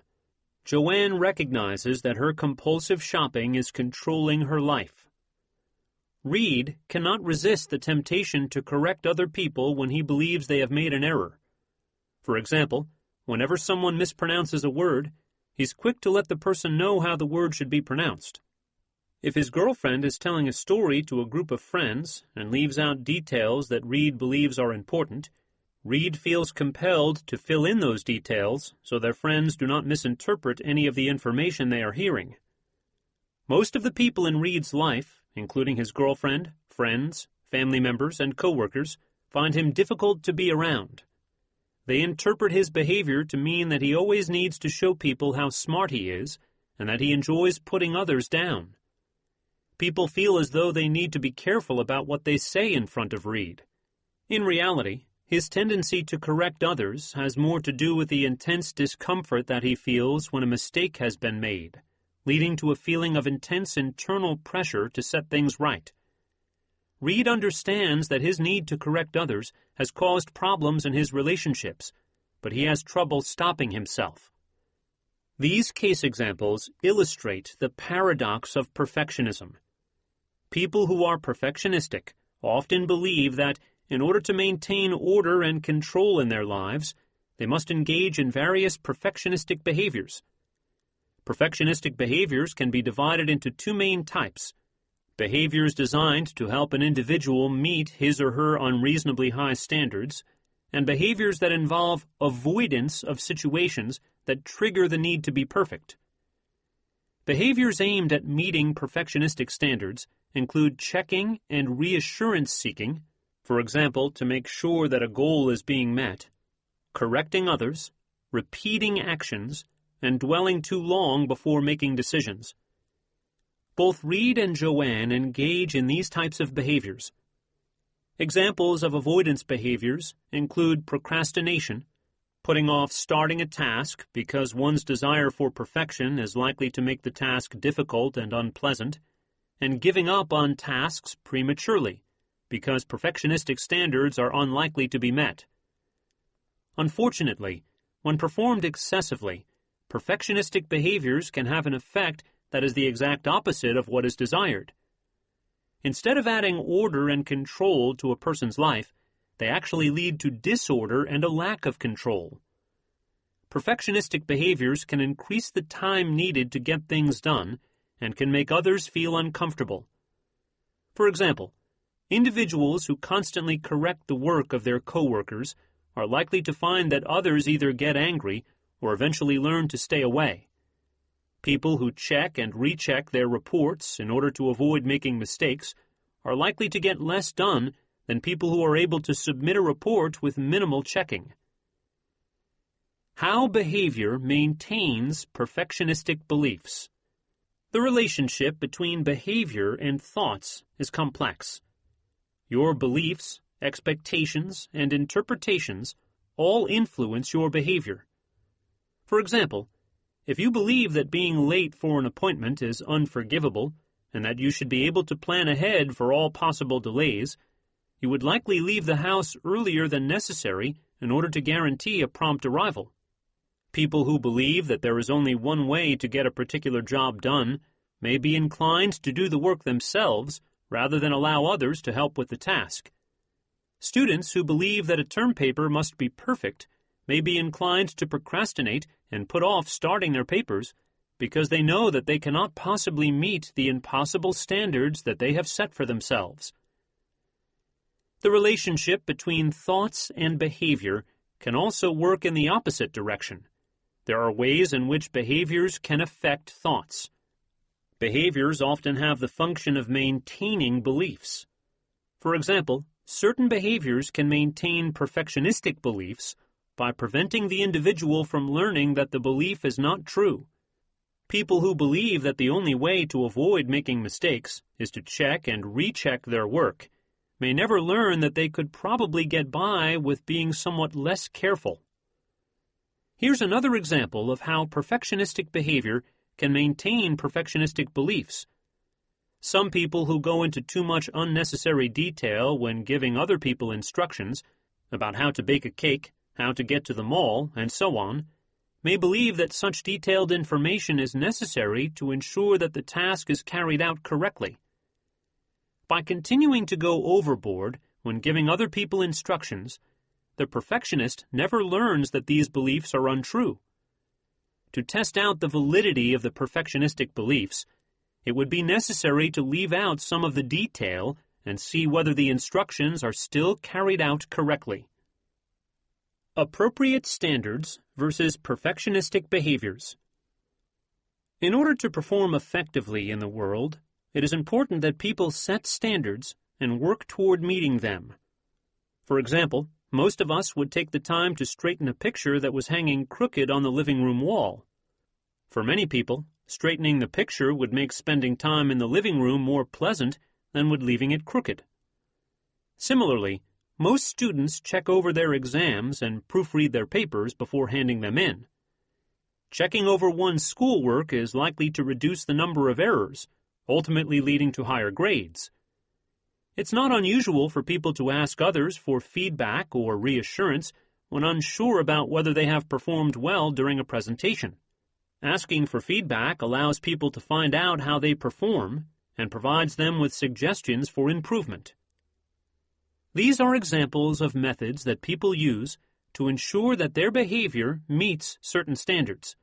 Joanne recognizes that her compulsive shopping is controlling her life. Reed cannot resist the temptation to correct other people when he believes they have made an error. For example, whenever someone mispronounces a word, he's quick to let the person know how the word should be pronounced. If his girlfriend is telling a story to a group of friends and leaves out details that Reed believes are important, Reed feels compelled to fill in those details so their friends do not misinterpret any of the information they are hearing. Most of the people in Reed's life, including his girlfriend, friends, family members, and coworkers, find him difficult to be around. They interpret his behavior to mean that he always needs to show people how smart he is and that he enjoys putting others down. People feel as though they need to be careful about what they say in front of Reed. In reality, his tendency to correct others has more to do with the intense discomfort that he feels when a mistake has been made, leading to a feeling of intense internal pressure to set things right. Reed understands that his need to correct others has caused problems in his relationships, but he has trouble stopping himself. These case examples illustrate the paradox of perfectionism. People who are perfectionistic often believe that, in order to maintain order and control in their lives, they must engage in various perfectionistic behaviors. Perfectionistic behaviors can be divided into 2 main types: behaviors designed to help an individual meet his or her unreasonably high standards, and behaviors that involve avoidance of situations that trigger the need to be perfect. Behaviors aimed at meeting perfectionistic standards include checking and reassurance seeking, for example, to make sure that a goal is being met, correcting others, repeating actions, and dwelling too long before making decisions. Both Reed and Joanne engage in these types of behaviors. Examples of avoidance behaviors include procrastination, putting off starting a task because one's desire for perfection is likely to make the task difficult and unpleasant, and giving up on tasks prematurely because perfectionistic standards are unlikely to be met. Unfortunately, when performed excessively, perfectionistic behaviors can have an effect that is the exact opposite of what is desired. Instead of adding order and control to a person's life, they actually lead to disorder and a lack of control. Perfectionistic behaviors can increase the time needed to get things done and can make others feel uncomfortable. For example, individuals who constantly correct the work of their coworkers are likely to find that others either get angry or eventually learn to stay away. People who check and recheck their reports in order to avoid making mistakes are likely to get less done than people who are able to submit a report with minimal checking. How behavior maintains perfectionistic beliefs. The relationship between behavior and thoughts is complex. Your beliefs, expectations, and interpretations all influence your behavior. For example, if you believe that being late for an appointment is unforgivable and that you should be able to plan ahead for all possible delays, you would likely leave the house earlier than necessary in order to guarantee a prompt arrival. People who believe that there is only one way to get a particular job done may be inclined to do the work themselves rather than allow others to help with the task. Students who believe that a term paper must be perfect may be inclined to procrastinate and put off starting their papers because they know that they cannot possibly meet the impossible standards that they have set for themselves. The relationship between thoughts and behavior can also work in the opposite direction. There are ways in which behaviors can affect thoughts. Behaviors often have the function of maintaining beliefs. For example, certain behaviors can maintain perfectionistic beliefs by preventing the individual from learning that the belief is not true. People who believe that the only way to avoid making mistakes is to check and recheck their work may never learn that they could probably get by with being somewhat less careful. Here's another example of how perfectionistic behavior can maintain perfectionistic beliefs. Some people who go into too much unnecessary detail when giving other people instructions about how to bake a cake, how to get to the mall, and so on, may believe that such detailed information is necessary to ensure that the task is carried out correctly. By continuing to go overboard when giving other people instructions, the perfectionist never learns that these beliefs are untrue. To test out the validity of the perfectionistic beliefs, it would be necessary to leave out some of the detail and see whether the instructions are still carried out correctly. Appropriate standards versus perfectionistic behaviors. In order to perform effectively in the world, it is important that people set standards and work toward meeting them. For example, most of us would take the time to straighten a picture that was hanging crooked on the living room wall. For many people, straightening the picture would make spending time in the living room more pleasant than would leaving it crooked. Similarly, most students check over their exams and proofread their papers before handing them in. Checking over one's schoolwork is likely to reduce the number of errors, ultimately leading to higher grades. It's not unusual for people to ask others for feedback or reassurance when unsure about whether they have performed well during a presentation. Asking for feedback allows people to find out how they perform and provides them with suggestions for improvement. These are examples of methods that people use to ensure that their behavior meets certain standards.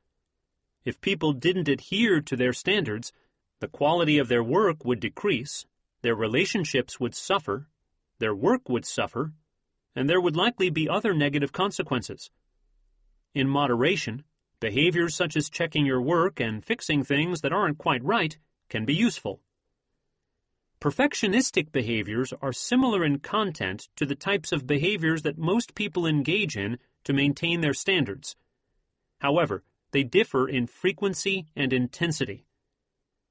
If people didn't adhere to their standards, the quality of their work would decrease, their relationships would suffer, their work would suffer, and there would likely be other negative consequences. In moderation, behaviors such as checking your work and fixing things that aren't quite right can be useful. Perfectionistic behaviors are similar in content to the types of behaviors that most people engage in to maintain their standards. However, they differ in frequency and intensity.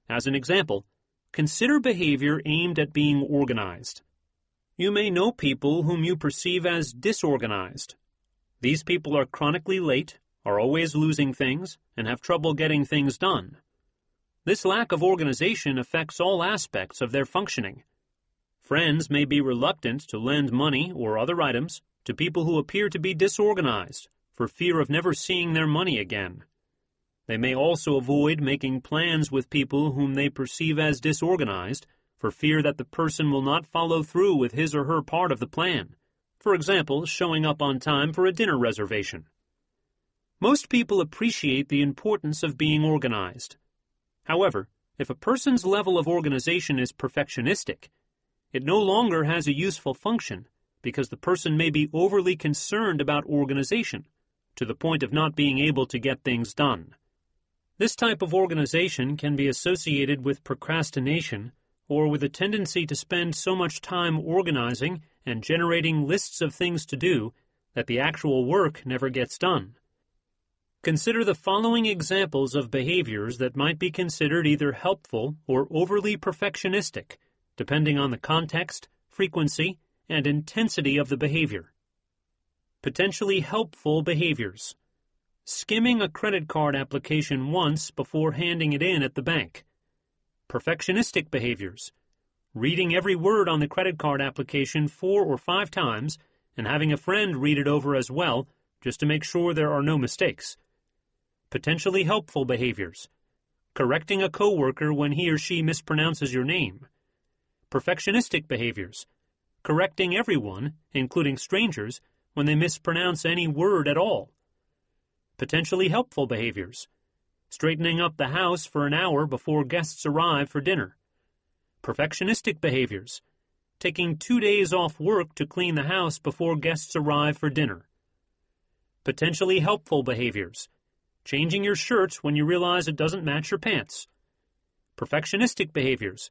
As an example, consider behavior aimed at being organized. You may know people whom you perceive as disorganized. These people are chronically late, are always losing things, and have trouble getting things done. This lack of organization affects all aspects of their functioning. Friends may be reluctant to lend money or other items to people who appear to be disorganized for fear of never seeing their money again. They may also avoid making plans with people whom they perceive as disorganized for fear that the person will not follow through with his or her part of the plan. For example, showing up on time for a dinner reservation. Most people appreciate the importance of being organized. However, if a person's level of organization is perfectionistic, it no longer has a useful function because the person may be overly concerned about organization to the point of not being able to get things done. This type of organization can be associated with procrastination or with a tendency to spend so much time organizing and generating lists of things to do that the actual work never gets done. Consider the following examples of behaviors that might be considered either helpful or overly perfectionistic, depending on the context, frequency, and intensity of the behavior. Potentially helpful behaviors. Skimming a credit card application once before handing it in at the bank. Perfectionistic behaviors. Reading every word on the credit card application 4 or 5 times and having a friend read it over as well just to make sure there are no mistakes. Potentially helpful behaviors. Correcting a coworker when he or she mispronounces your name. Perfectionistic behaviors. Correcting everyone, including strangers, when they mispronounce any word at all. Potentially helpful behaviors: straightening up the house for an hour before guests arrive for dinner. Perfectionistic behaviors: taking 2 days off work to clean the house before guests arrive for dinner. Potentially helpful behaviors: changing your shirt when you realize it doesn't match your pants. Perfectionistic behaviors: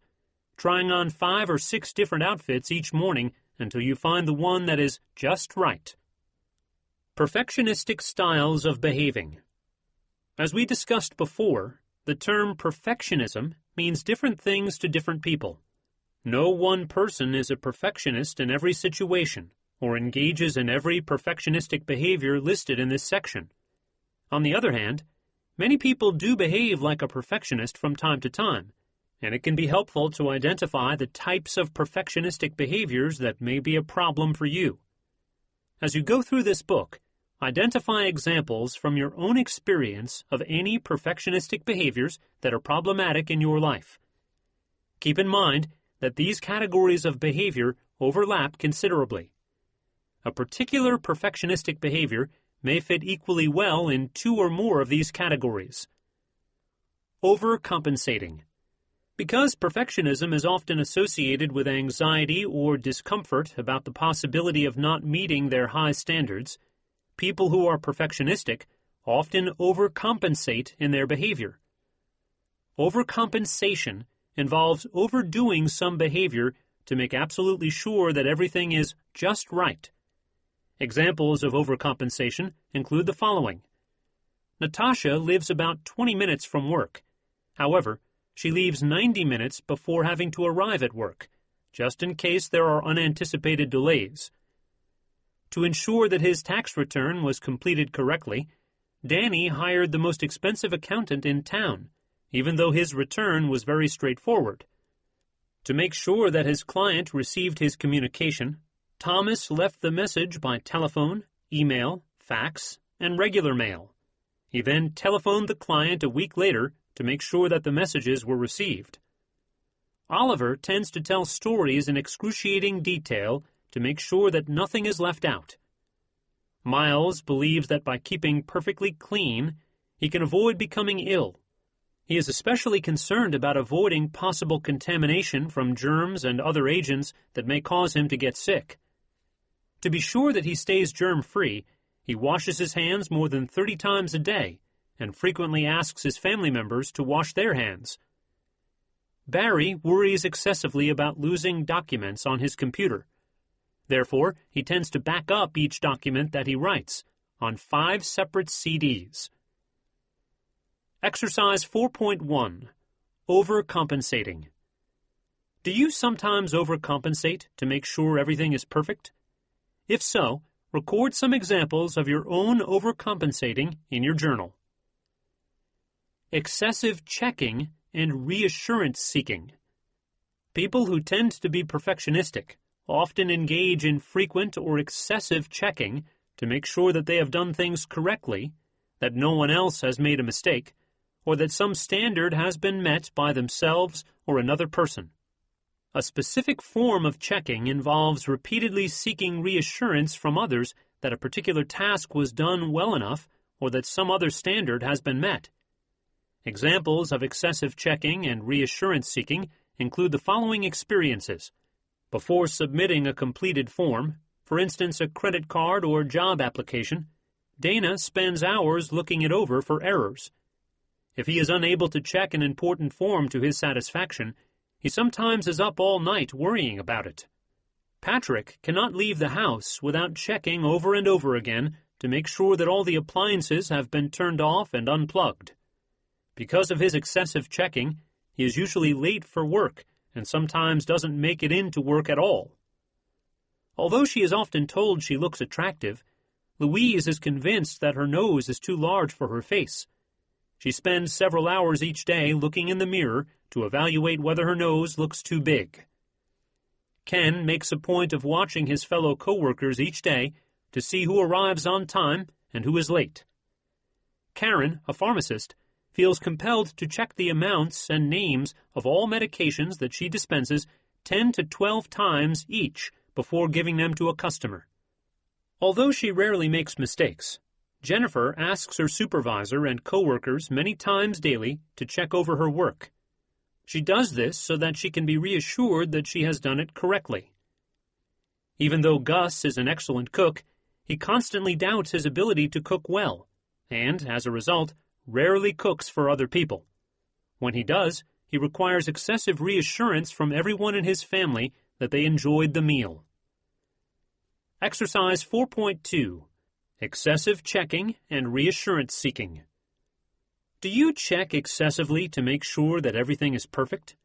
trying on 5 or 6 different outfits each morning until you find the one that is just right. Perfectionistic styles of behaving. As we discussed before, the term perfectionism means different things to different people. No one person is a perfectionist in every situation or engages in every perfectionistic behavior listed in this section. On the other hand, many people do behave like a perfectionist from time to time, and it can be helpful to identify the types of perfectionistic behaviors that may be a problem for you. As you go through this book, identify examples from your own experience of any perfectionistic behaviors that are problematic in your life. Keep in mind that these categories of behavior overlap considerably. A particular perfectionistic behavior may fit equally well in 2 or more of these categories. Overcompensating. Because perfectionism is often associated with anxiety or discomfort about the possibility of not meeting their high standards, people who are perfectionistic often overcompensate in their behavior. Overcompensation involves overdoing some behavior to make absolutely sure that everything is just right. Examples of overcompensation include the following. Natasha lives about 20 minutes from work. However, she leaves 90 minutes before having to arrive at work, just in case there are unanticipated delays. To ensure that his tax return was completed correctly, Danny hired the most expensive accountant in town, even though his return was very straightforward. To make sure that his client received his communication, Thomas left the message by telephone, email, fax, and regular mail. He then telephoned the client a week later to make sure that the messages were received. Oliver tends to tell stories in excruciating detail to make sure that nothing is left out. Miles believes that by keeping perfectly clean, he can avoid becoming ill. He is especially concerned about avoiding possible contamination from germs and other agents that may cause him to get sick. To be sure that he stays germ-free, he washes his hands more than 30 times a day and frequently asks his family members to wash their hands. Barry worries excessively about losing documents on his computer. Therefore, he tends to back up each document that he writes on 5 separate CDs. Exercise 4.1. Overcompensating. Do you sometimes overcompensate to make sure everything is perfect? If so, record some examples of your own overcompensating in your journal. Excessive checking and reassurance seeking. People who tend to be perfectionistic often engage in frequent or excessive checking to make sure that they have done things correctly, that no one else has made a mistake, or that some standard has been met by themselves or another person. A specific form of checking involves repeatedly seeking reassurance from others that a particular task was done well enough or that some other standard has been met. Examples of excessive checking and reassurance seeking include the following experiences. Before submitting a completed form, for instance a credit card or job application, Dana spends hours looking it over for errors. If he is unable to check an important form to his satisfaction, he sometimes is up all night worrying about it. Patrick cannot leave the house without checking over and over again to make sure that all the appliances have been turned off and unplugged. Because of his excessive checking, he is usually late for work and sometimes doesn't make it into work at all. Although she is often told she looks attractive, Louise is convinced that her nose is too large for her face. She spends several hours each day looking in the mirror to evaluate whether her nose looks too big. Ken makes a point of watching his fellow coworkers each day to see who arrives on time and who is late. Karen, a pharmacist, feels compelled to check the amounts and names of all medications that she dispenses 10 to 12 times each before giving them to a customer. Although she rarely makes mistakes, Jennifer asks her supervisor and coworkers many times daily to check over her work. She does this so that she can be reassured that she has done it correctly. Even though Gus is an excellent cook, he constantly doubts his ability to cook well, and, as a result, rarely cooks for other people. When he does, he requires excessive reassurance from everyone in his family that they enjoyed the meal. Exercise 4.2. Excessive checking and reassurance seeking. Do you check excessively to make sure that everything is perfect?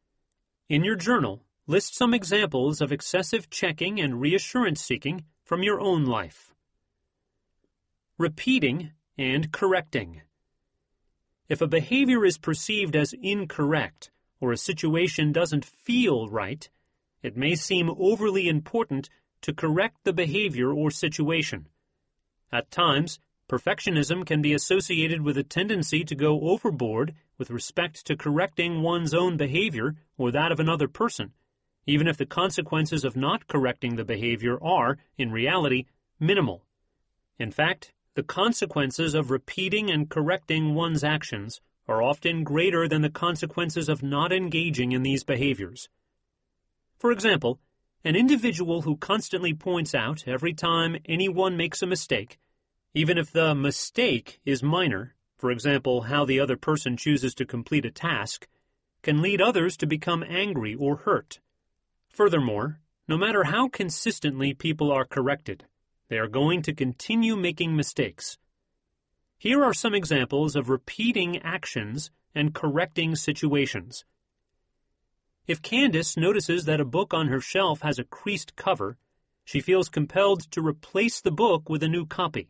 In your journal, list some examples of excessive checking and reassurance seeking from your own life. Repeating and correcting. If a behavior is perceived as incorrect or a situation doesn't feel right, it may seem overly important to correct the behavior or situation. At times, perfectionism can be associated with a tendency to go overboard with respect to correcting one's own behavior or that of another person, even if the consequences of not correcting the behavior are, in reality, minimal. In fact, the consequences of repeating and correcting one's actions are often greater than the consequences of not engaging in these behaviors. For example, an individual who constantly points out every time anyone makes a mistake, even if the mistake is minor, for example, how the other person chooses to complete a task, can lead others to become angry or hurt. Furthermore, no matter how consistently people are corrected, they are going to continue making mistakes. Here are some examples of repeating actions and correcting situations. If Candace notices that a book on her shelf has a creased cover, she feels compelled to replace the book with a new copy.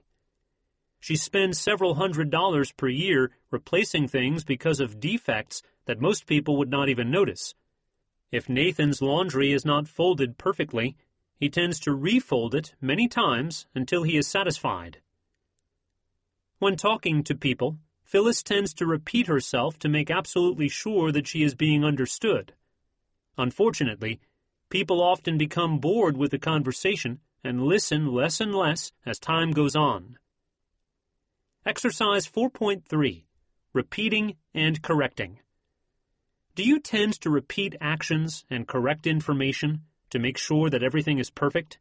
She spends several $100s per year replacing things because of defects that most people would not even notice. If Nathan's laundry is not folded perfectly, he tends to refold it many times until he is satisfied. When talking to people, Phyllis tends to repeat herself to make absolutely sure that she is being understood. Unfortunately, people often become bored with the conversation and listen less and less as time goes on. Exercise 4.3. Repeating and correcting. Do you tend to repeat actions and correct information to make sure that everything is perfect?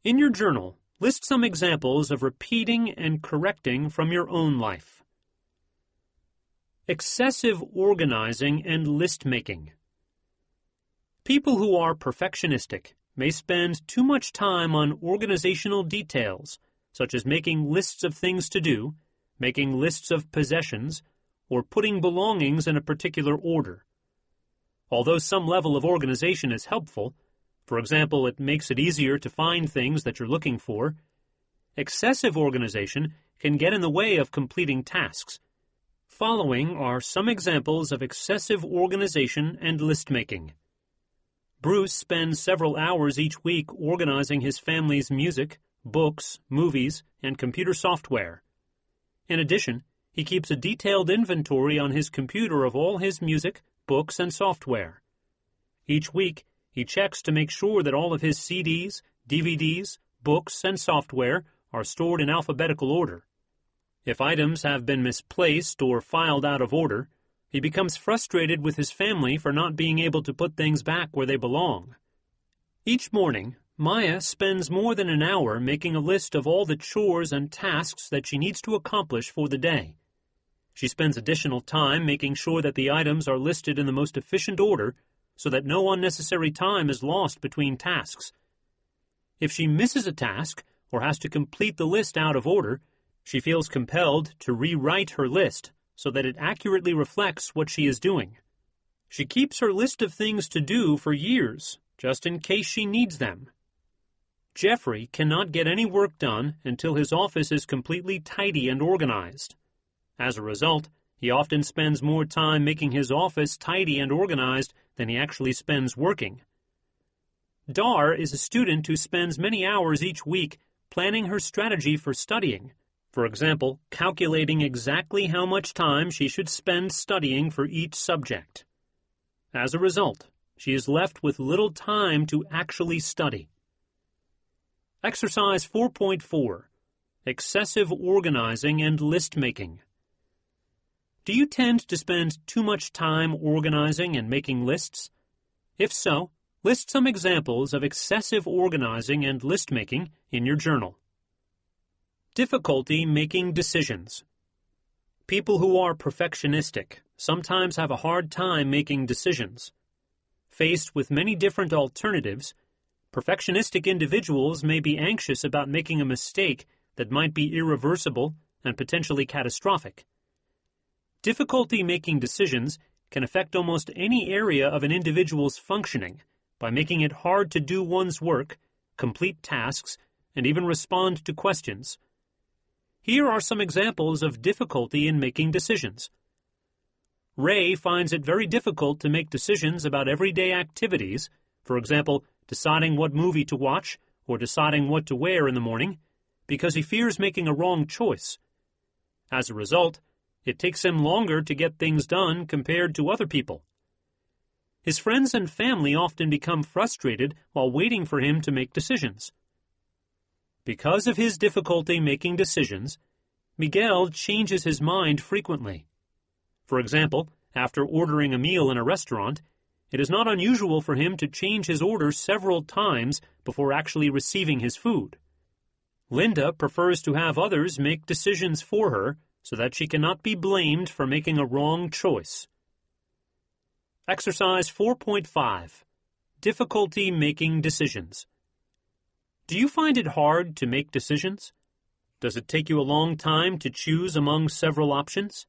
In your journal, list some examples of repeating and correcting from your own life. Excessive organizing and list-making. People who are perfectionistic may spend too much time on organizational details, such as making lists of things to do, making lists of possessions, or putting belongings in a particular order. Although some level of organization is helpful, for example, it makes it easier to find things that you're looking for, excessive organization can get in the way of completing tasks. Following are some examples of excessive organization and list-making. Bruce spends several hours each week organizing his family's music, books, movies, and computer software. In addition, he keeps a detailed inventory on his computer of all his music, books, and software. Each week, he checks to make sure that all of his CDs, DVDs, books, and software are stored in alphabetical order. If items have been misplaced or filed out of order, he becomes frustrated with his family for not being able to put things back where they belong. Each morning, Maya spends more than an hour making a list of all the chores and tasks that she needs to accomplish for the day. She spends additional time making sure that the items are listed in the most efficient order so that no unnecessary time is lost between tasks. If she misses a task or has to complete the list out of order, she feels compelled to rewrite her list so that it accurately reflects what she is doing. She keeps her list of things to do for years, just in case she needs them. Jeffrey cannot get any work done until his office is completely tidy and organized. As a result, he often spends more time making his office tidy and organized than he actually spends working. Dar is a student who spends many hours each week planning her strategy for studying. For example, calculating exactly how much time she should spend studying for each subject. As a result, she is left with little time to actually study. Exercise 4.4. Excessive organizing and list-making. Do you tend to spend too much time organizing and making lists? If so, list some examples of excessive organizing and list-making in your journal. Difficulty making decisions. People who are perfectionistic sometimes have a hard time making decisions. Faced with many different alternatives, perfectionistic individuals may be anxious about making a mistake that might be irreversible and potentially catastrophic. Difficulty making decisions can affect almost any area of an individual's functioning by making it hard to do one's work, complete tasks, and even respond to questions. Here are some examples of difficulty in making decisions. Ray finds it very difficult to make decisions about everyday activities, for example, deciding what movie to watch or deciding what to wear in the morning, because he fears making a wrong choice. As a result, it takes him longer to get things done compared to other people. His friends and family often become frustrated while waiting for him to make decisions. Because of his difficulty making decisions, Miguel changes his mind frequently. For example, after ordering a meal in a restaurant, it is not unusual for him to change his order several times before actually receiving his food. Linda prefers to have others make decisions for her so that she cannot be blamed for making a wrong choice. Exercise 4.5. Difficulty making decisions. Do you find it hard to make decisions? Does it take you a long time to choose among several options?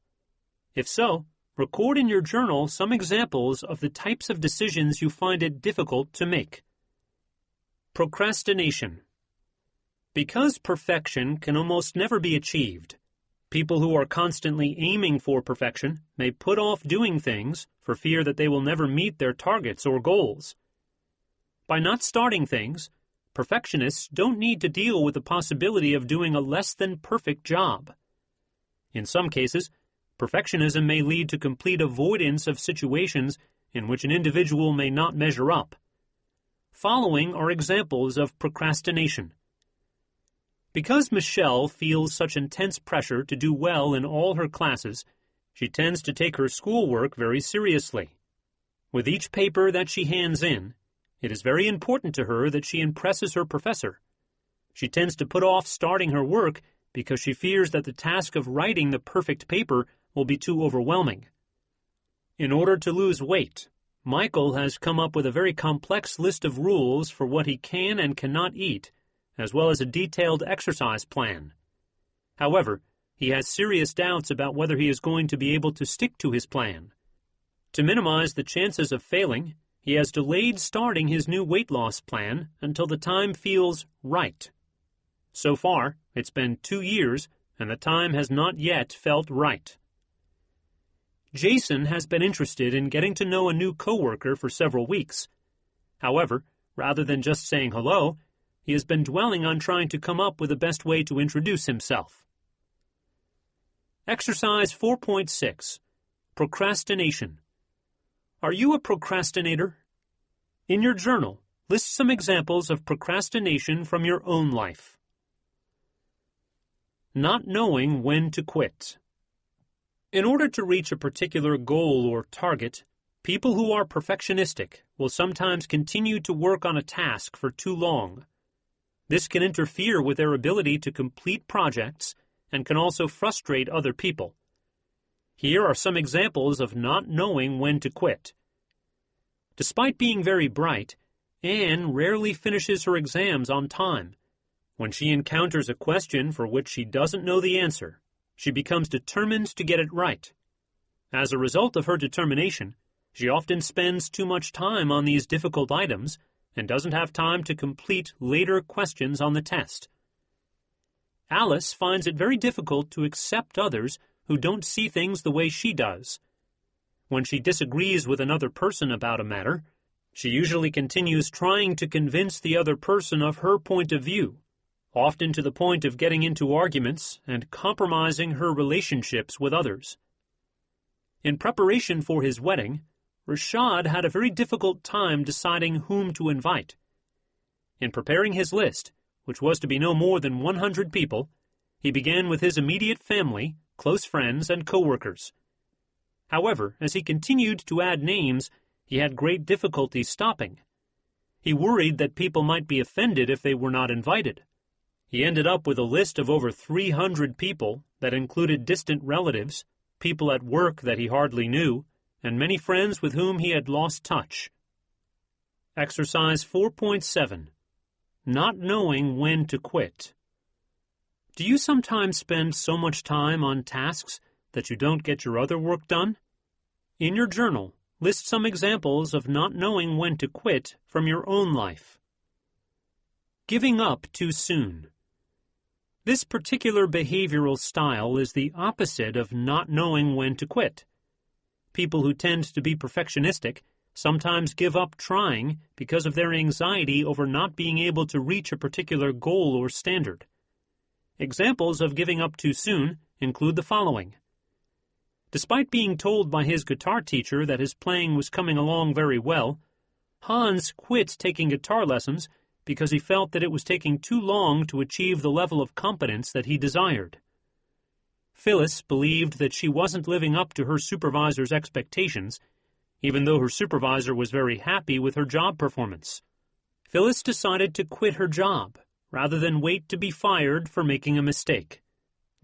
If so, record in your journal some examples of the types of decisions you find it difficult to make. Procrastination. Because perfection can almost never be achieved, people who are constantly aiming for perfection may put off doing things for fear that they will never meet their targets or goals. By not starting things, perfectionists don't need to deal with the possibility of doing a less than perfect job. In some cases, perfectionism may lead to complete avoidance of situations in which an individual may not measure up. Following are examples of procrastination. Because Michelle feels such intense pressure to do well in all her classes, she tends to take her schoolwork very seriously. With each paper that she hands in, it is very important to her that she impresses her professor. She tends to put off starting her work because she fears that the task of writing the perfect paper will be too overwhelming. In order to lose weight, Michael has come up with a very complex list of rules for what he can and cannot eat, as well as a detailed exercise plan. However, he has serious doubts about whether he is going to be able to stick to his plan. To minimize the chances of failing, he has delayed starting his new weight loss plan until the time feels right. So far, it's been 2 years, and the time has not yet felt right. Jason has been interested in getting to know a new coworker for several weeks. However, rather than just saying hello, he has been dwelling on trying to come up with the best way to introduce himself. Exercise 4.6. Procrastination. Are you a procrastinator? In your journal, list some examples of procrastination from your own life. Not knowing when to quit. In order to reach a particular goal or target, people who are perfectionistic will sometimes continue to work on a task for too long. This can interfere with their ability to complete projects and can also frustrate other people. Here are some examples of not knowing when to quit. Despite being very bright, Anne rarely finishes her exams on time. When she encounters a question for which she doesn't know the answer, she becomes determined to get it right. As a result of her determination, she often spends too much time on these difficult items and doesn't have time to complete later questions on the test. Alice finds it very difficult to accept others who don't see things the way she does. When she disagrees with another person about a matter, she usually continues trying to convince the other person of her point of view, often to the point of getting into arguments and compromising her relationships with others. In preparation for his wedding, Rashad had a very difficult time deciding whom to invite. In preparing his list, which was to be no more than 100 people, he began with his immediate family, close friends, and co-workers. However, as he continued to add names, he had great difficulty stopping. He worried that people might be offended if they were not invited. He ended up with a list of over 300 people that included distant relatives, people at work that he hardly knew, and many friends with whom he had lost touch. Exercise 4.7. Not knowing when to quit. Do you sometimes spend so much time on tasks that you don't get your other work done? In your journal, list some examples of not knowing when to quit from your own life. Giving up too soon. This particular behavioral style is the opposite of not knowing when to quit. People who tend to be perfectionistic sometimes give up trying because of their anxiety over not being able to reach a particular goal or standard. Examples of giving up too soon include the following. Despite being told by his guitar teacher that his playing was coming along very well, Hans quit taking guitar lessons because he felt that it was taking too long to achieve the level of competence that he desired. Phyllis believed that she wasn't living up to her supervisor's expectations, even though her supervisor was very happy with her job performance. Phyllis decided to quit her job, rather than wait to be fired for making a mistake.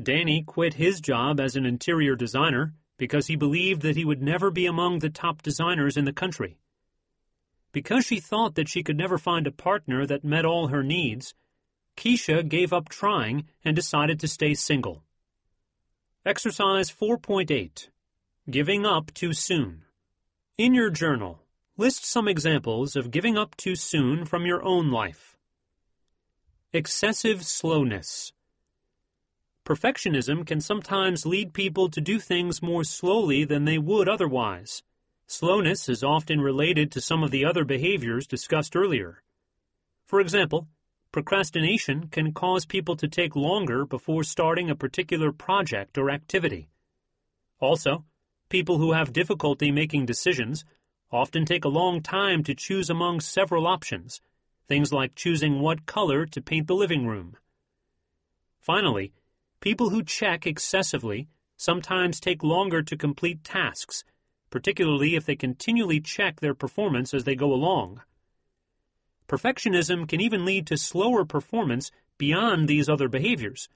Danny quit his job as an interior designer because he believed that he would never be among the top designers in the country. Because she thought that she could never find a partner that met all her needs, Keisha gave up trying and decided to stay single. Exercise 4.8. Giving up too soon. In your journal, list some examples of giving up too soon from your own life. Excessive slowness. Perfectionism can sometimes lead people to do things more slowly than they would otherwise. Slowness is often related to some of the other behaviors discussed earlier. For example, procrastination can cause people to take longer before starting a particular project or activity. Also, people who have difficulty making decisions often take a long time to choose among several options, things like choosing what color to paint the living room. Finally, people who check excessively sometimes take longer to complete tasks, particularly if they continually check their performance as they go along. Perfectionism can even lead to slower performance beyond these other behaviors.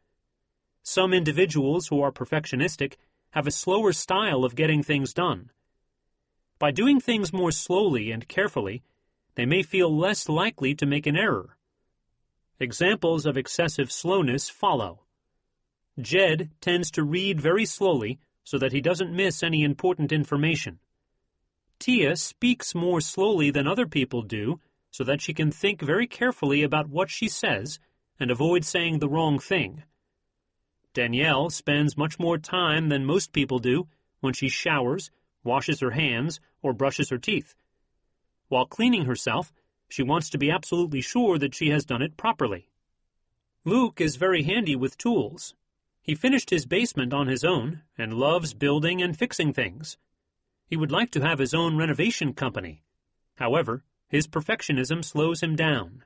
Some individuals who are perfectionistic have a slower style of getting things done. By doing things more slowly and carefully, they may feel less likely to make an error. Examples of excessive slowness follow. Jed tends to read very slowly so that he doesn't miss any important information. Tia speaks more slowly than other people do so that she can think very carefully about what she says and avoid saying the wrong thing. Danielle spends much more time than most people do when she showers, washes her hands, or brushes her teeth. While cleaning herself, she wants to be absolutely sure that she has done it properly. Luke is very handy with tools. He finished his basement on his own and loves building and fixing things. He would like to have his own renovation company. However, his perfectionism slows him down.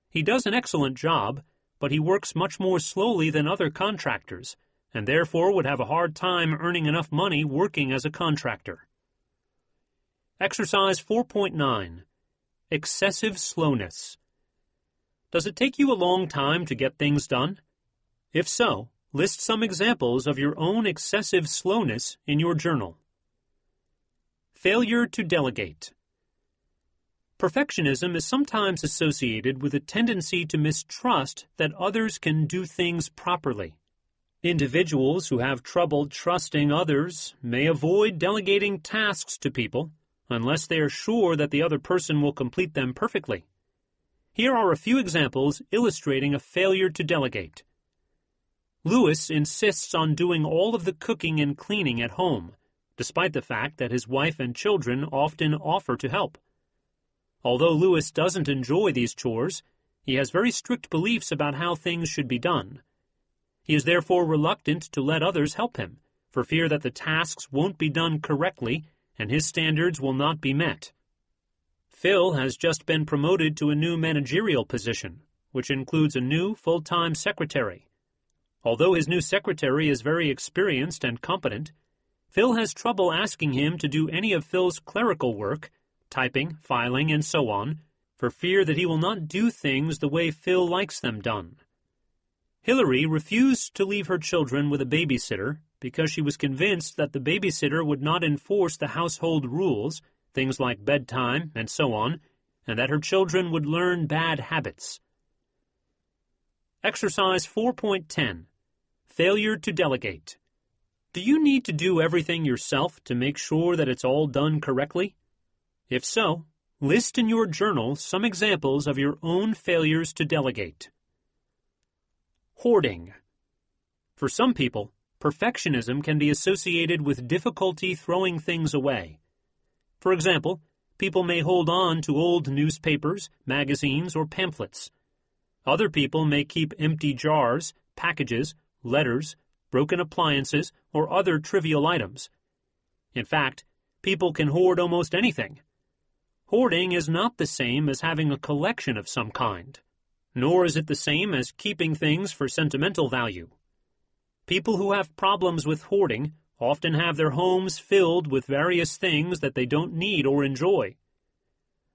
He does an excellent job, but he works much more slowly than other contractors, and therefore would have a hard time earning enough money working as a contractor. Exercise 4.9. Excessive slowness. Does it take you a long time to get things done? If so, list some examples of your own excessive slowness in your journal. Failure to delegate. Perfectionism is sometimes associated with a tendency to mistrust that others can do things properly. Individuals who have trouble trusting others may avoid delegating tasks to people unless they are sure that the other person will complete them perfectly. Here are a few examples illustrating a failure to delegate. Louis insists on doing all of the cooking and cleaning at home, despite the fact that his wife and children often offer to help. Although Louis doesn't enjoy these chores, he has very strict beliefs about how things should be done. He is therefore reluctant to let others help him, for fear that the tasks won't be done correctly and his standards will not be met. Phil has just been promoted to a new managerial position, which includes a new full-time secretary. Although his new secretary is very experienced and competent, Phil has trouble asking him to do any of Phil's clerical work, typing, filing, and so on, for fear that he will not do things the way Phil likes them done. Hillary refused to leave her children with a babysitter because she was convinced that the babysitter would not enforce the household rules, things like bedtime and so on, and that her children would learn bad habits. Exercise 4.10. Failure to delegate. Do you need to do everything yourself to make sure that it's all done correctly? If so, list in your journal some examples of your own failures to delegate. Hoarding. For some people, perfectionism can be associated with difficulty throwing things away. For example, people may hold on to old newspapers, magazines, or pamphlets. Other people may keep empty jars, packages, letters, broken appliances, or other trivial items. In fact, people can hoard almost anything. Hoarding is not the same as having a collection of some kind, nor is it the same as keeping things for sentimental value. People who have problems with hoarding often have their homes filled with various things that they don't need or enjoy.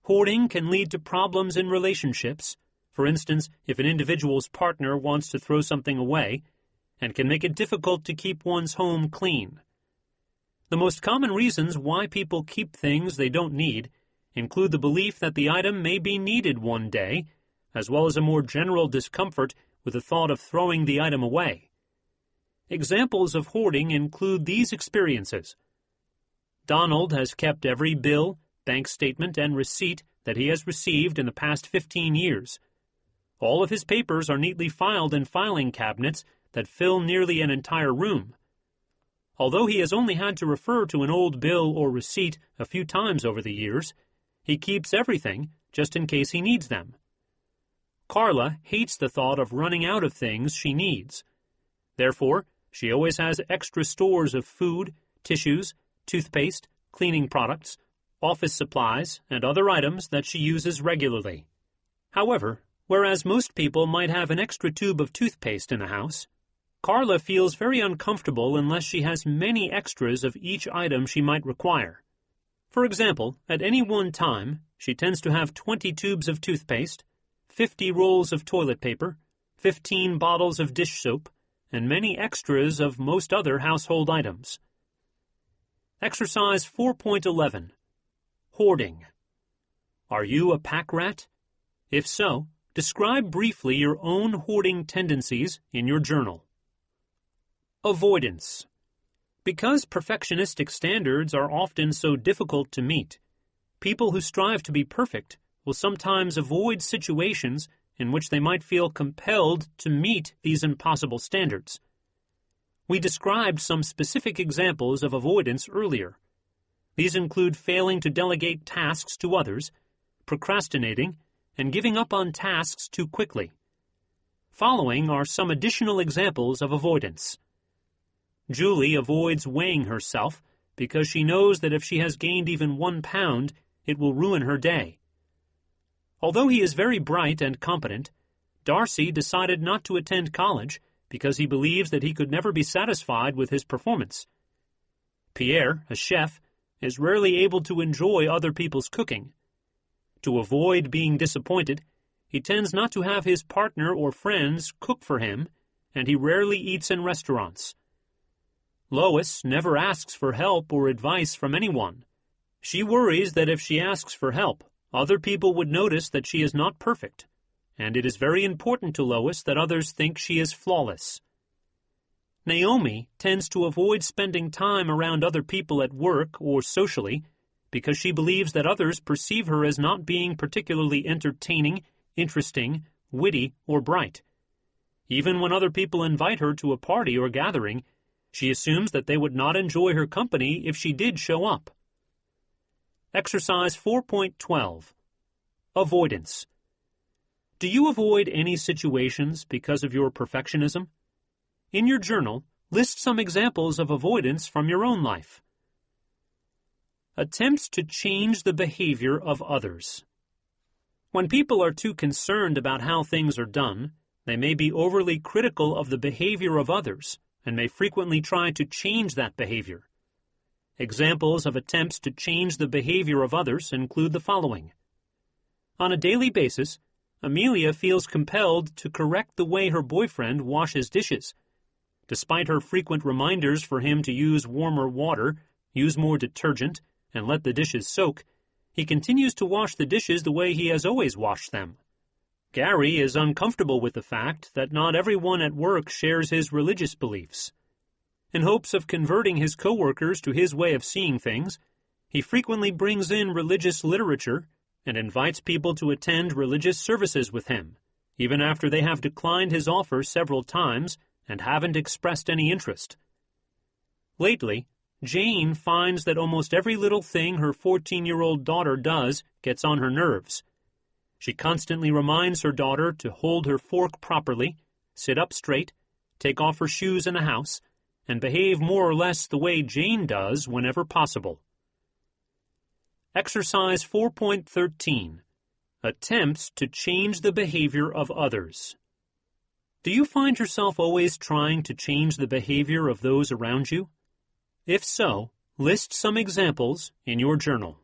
Hoarding can lead to problems in relationships, for instance, if an individual's partner wants to throw something away, and can make it difficult to keep one's home clean. The most common reasons why people keep things they don't need include the belief that the item may be needed one day, as well as a more general discomfort with the thought of throwing the item away. Examples of hoarding include these experiences. Donald has kept every bill, bank statement, and receipt that he has received in the past 15 years. All of his papers are neatly filed in filing cabinets that fill nearly an entire room. Although he has only had to refer to an old bill or receipt a few times over the years, he keeps everything just in case he needs them. Carla hates the thought of running out of things she needs. Therefore, she always has extra stores of food, tissues, toothpaste, cleaning products, office supplies, and other items that she uses regularly. However, whereas most people might have an extra tube of toothpaste in the house, Carla feels very uncomfortable unless she has many extras of each item she might require. For example, at any one time, she tends to have 20 tubes of toothpaste, 50 rolls of toilet paper, 15 bottles of dish soap, and many extras of most other household items. Exercise 4.11. Hoarding. Are you a pack rat? If so, describe briefly your own hoarding tendencies in your journal. Avoidance. Because perfectionistic standards are often so difficult to meet, people who strive to be perfect will sometimes avoid situations in which they might feel compelled to meet these impossible standards. We described some specific examples of avoidance earlier. These include failing to delegate tasks to others, procrastinating, and giving up on tasks too quickly. Following are some additional examples of avoidance. Julie avoids weighing herself because she knows that if she has gained even 1 pound, it will ruin her day. Although he is very bright and competent, Darcy decided not to attend college because he believes that he could never be satisfied with his performance. Pierre, a chef, is rarely able to enjoy other people's cooking. To avoid being disappointed, he tends not to have his partner or friends cook for him, and he rarely eats in restaurants. Lois never asks for help or advice from anyone. She worries that if she asks for help, other people would notice that she is not perfect, and it is very important to Lois that others think she is flawless. Naomi tends to avoid spending time around other people at work or socially because she believes that others perceive her as not being particularly entertaining, interesting, witty, or bright. Even when other people invite her to a party or gathering, she assumes that they would not enjoy her company if she did show up. Exercise 4.12. Avoidance. Do you avoid any situations because of your perfectionism? In your journal, list some examples of avoidance from your own life. Attempts to change the behavior of others. When people are too concerned about how things are done, they may be overly critical of the behavior of others and may frequently try to change that behavior. Examples of attempts to change the behavior of others include the following. On a daily basis, Amelia feels compelled to correct the way her boyfriend washes dishes. Despite her frequent reminders for him to use warmer water, use more detergent, and let the dishes soak, he continues to wash the dishes the way he has always washed them. Gary is uncomfortable with the fact that not everyone at work shares his religious beliefs. In hopes of converting his coworkers to his way of seeing things, he frequently brings in religious literature and invites people to attend religious services with him, even after they have declined his offer several times and haven't expressed any interest. Lately, Jane finds that almost every little thing her 14-year-old daughter does gets on her nerves. She constantly reminds her daughter to hold her fork properly, sit up straight, take off her shoes in the house, and behave more or less the way Jane does whenever possible. Exercise 4.13. Attempts to change the behavior of others. Do you find yourself always trying to change the behavior of those around you? If so, list some examples in your journal.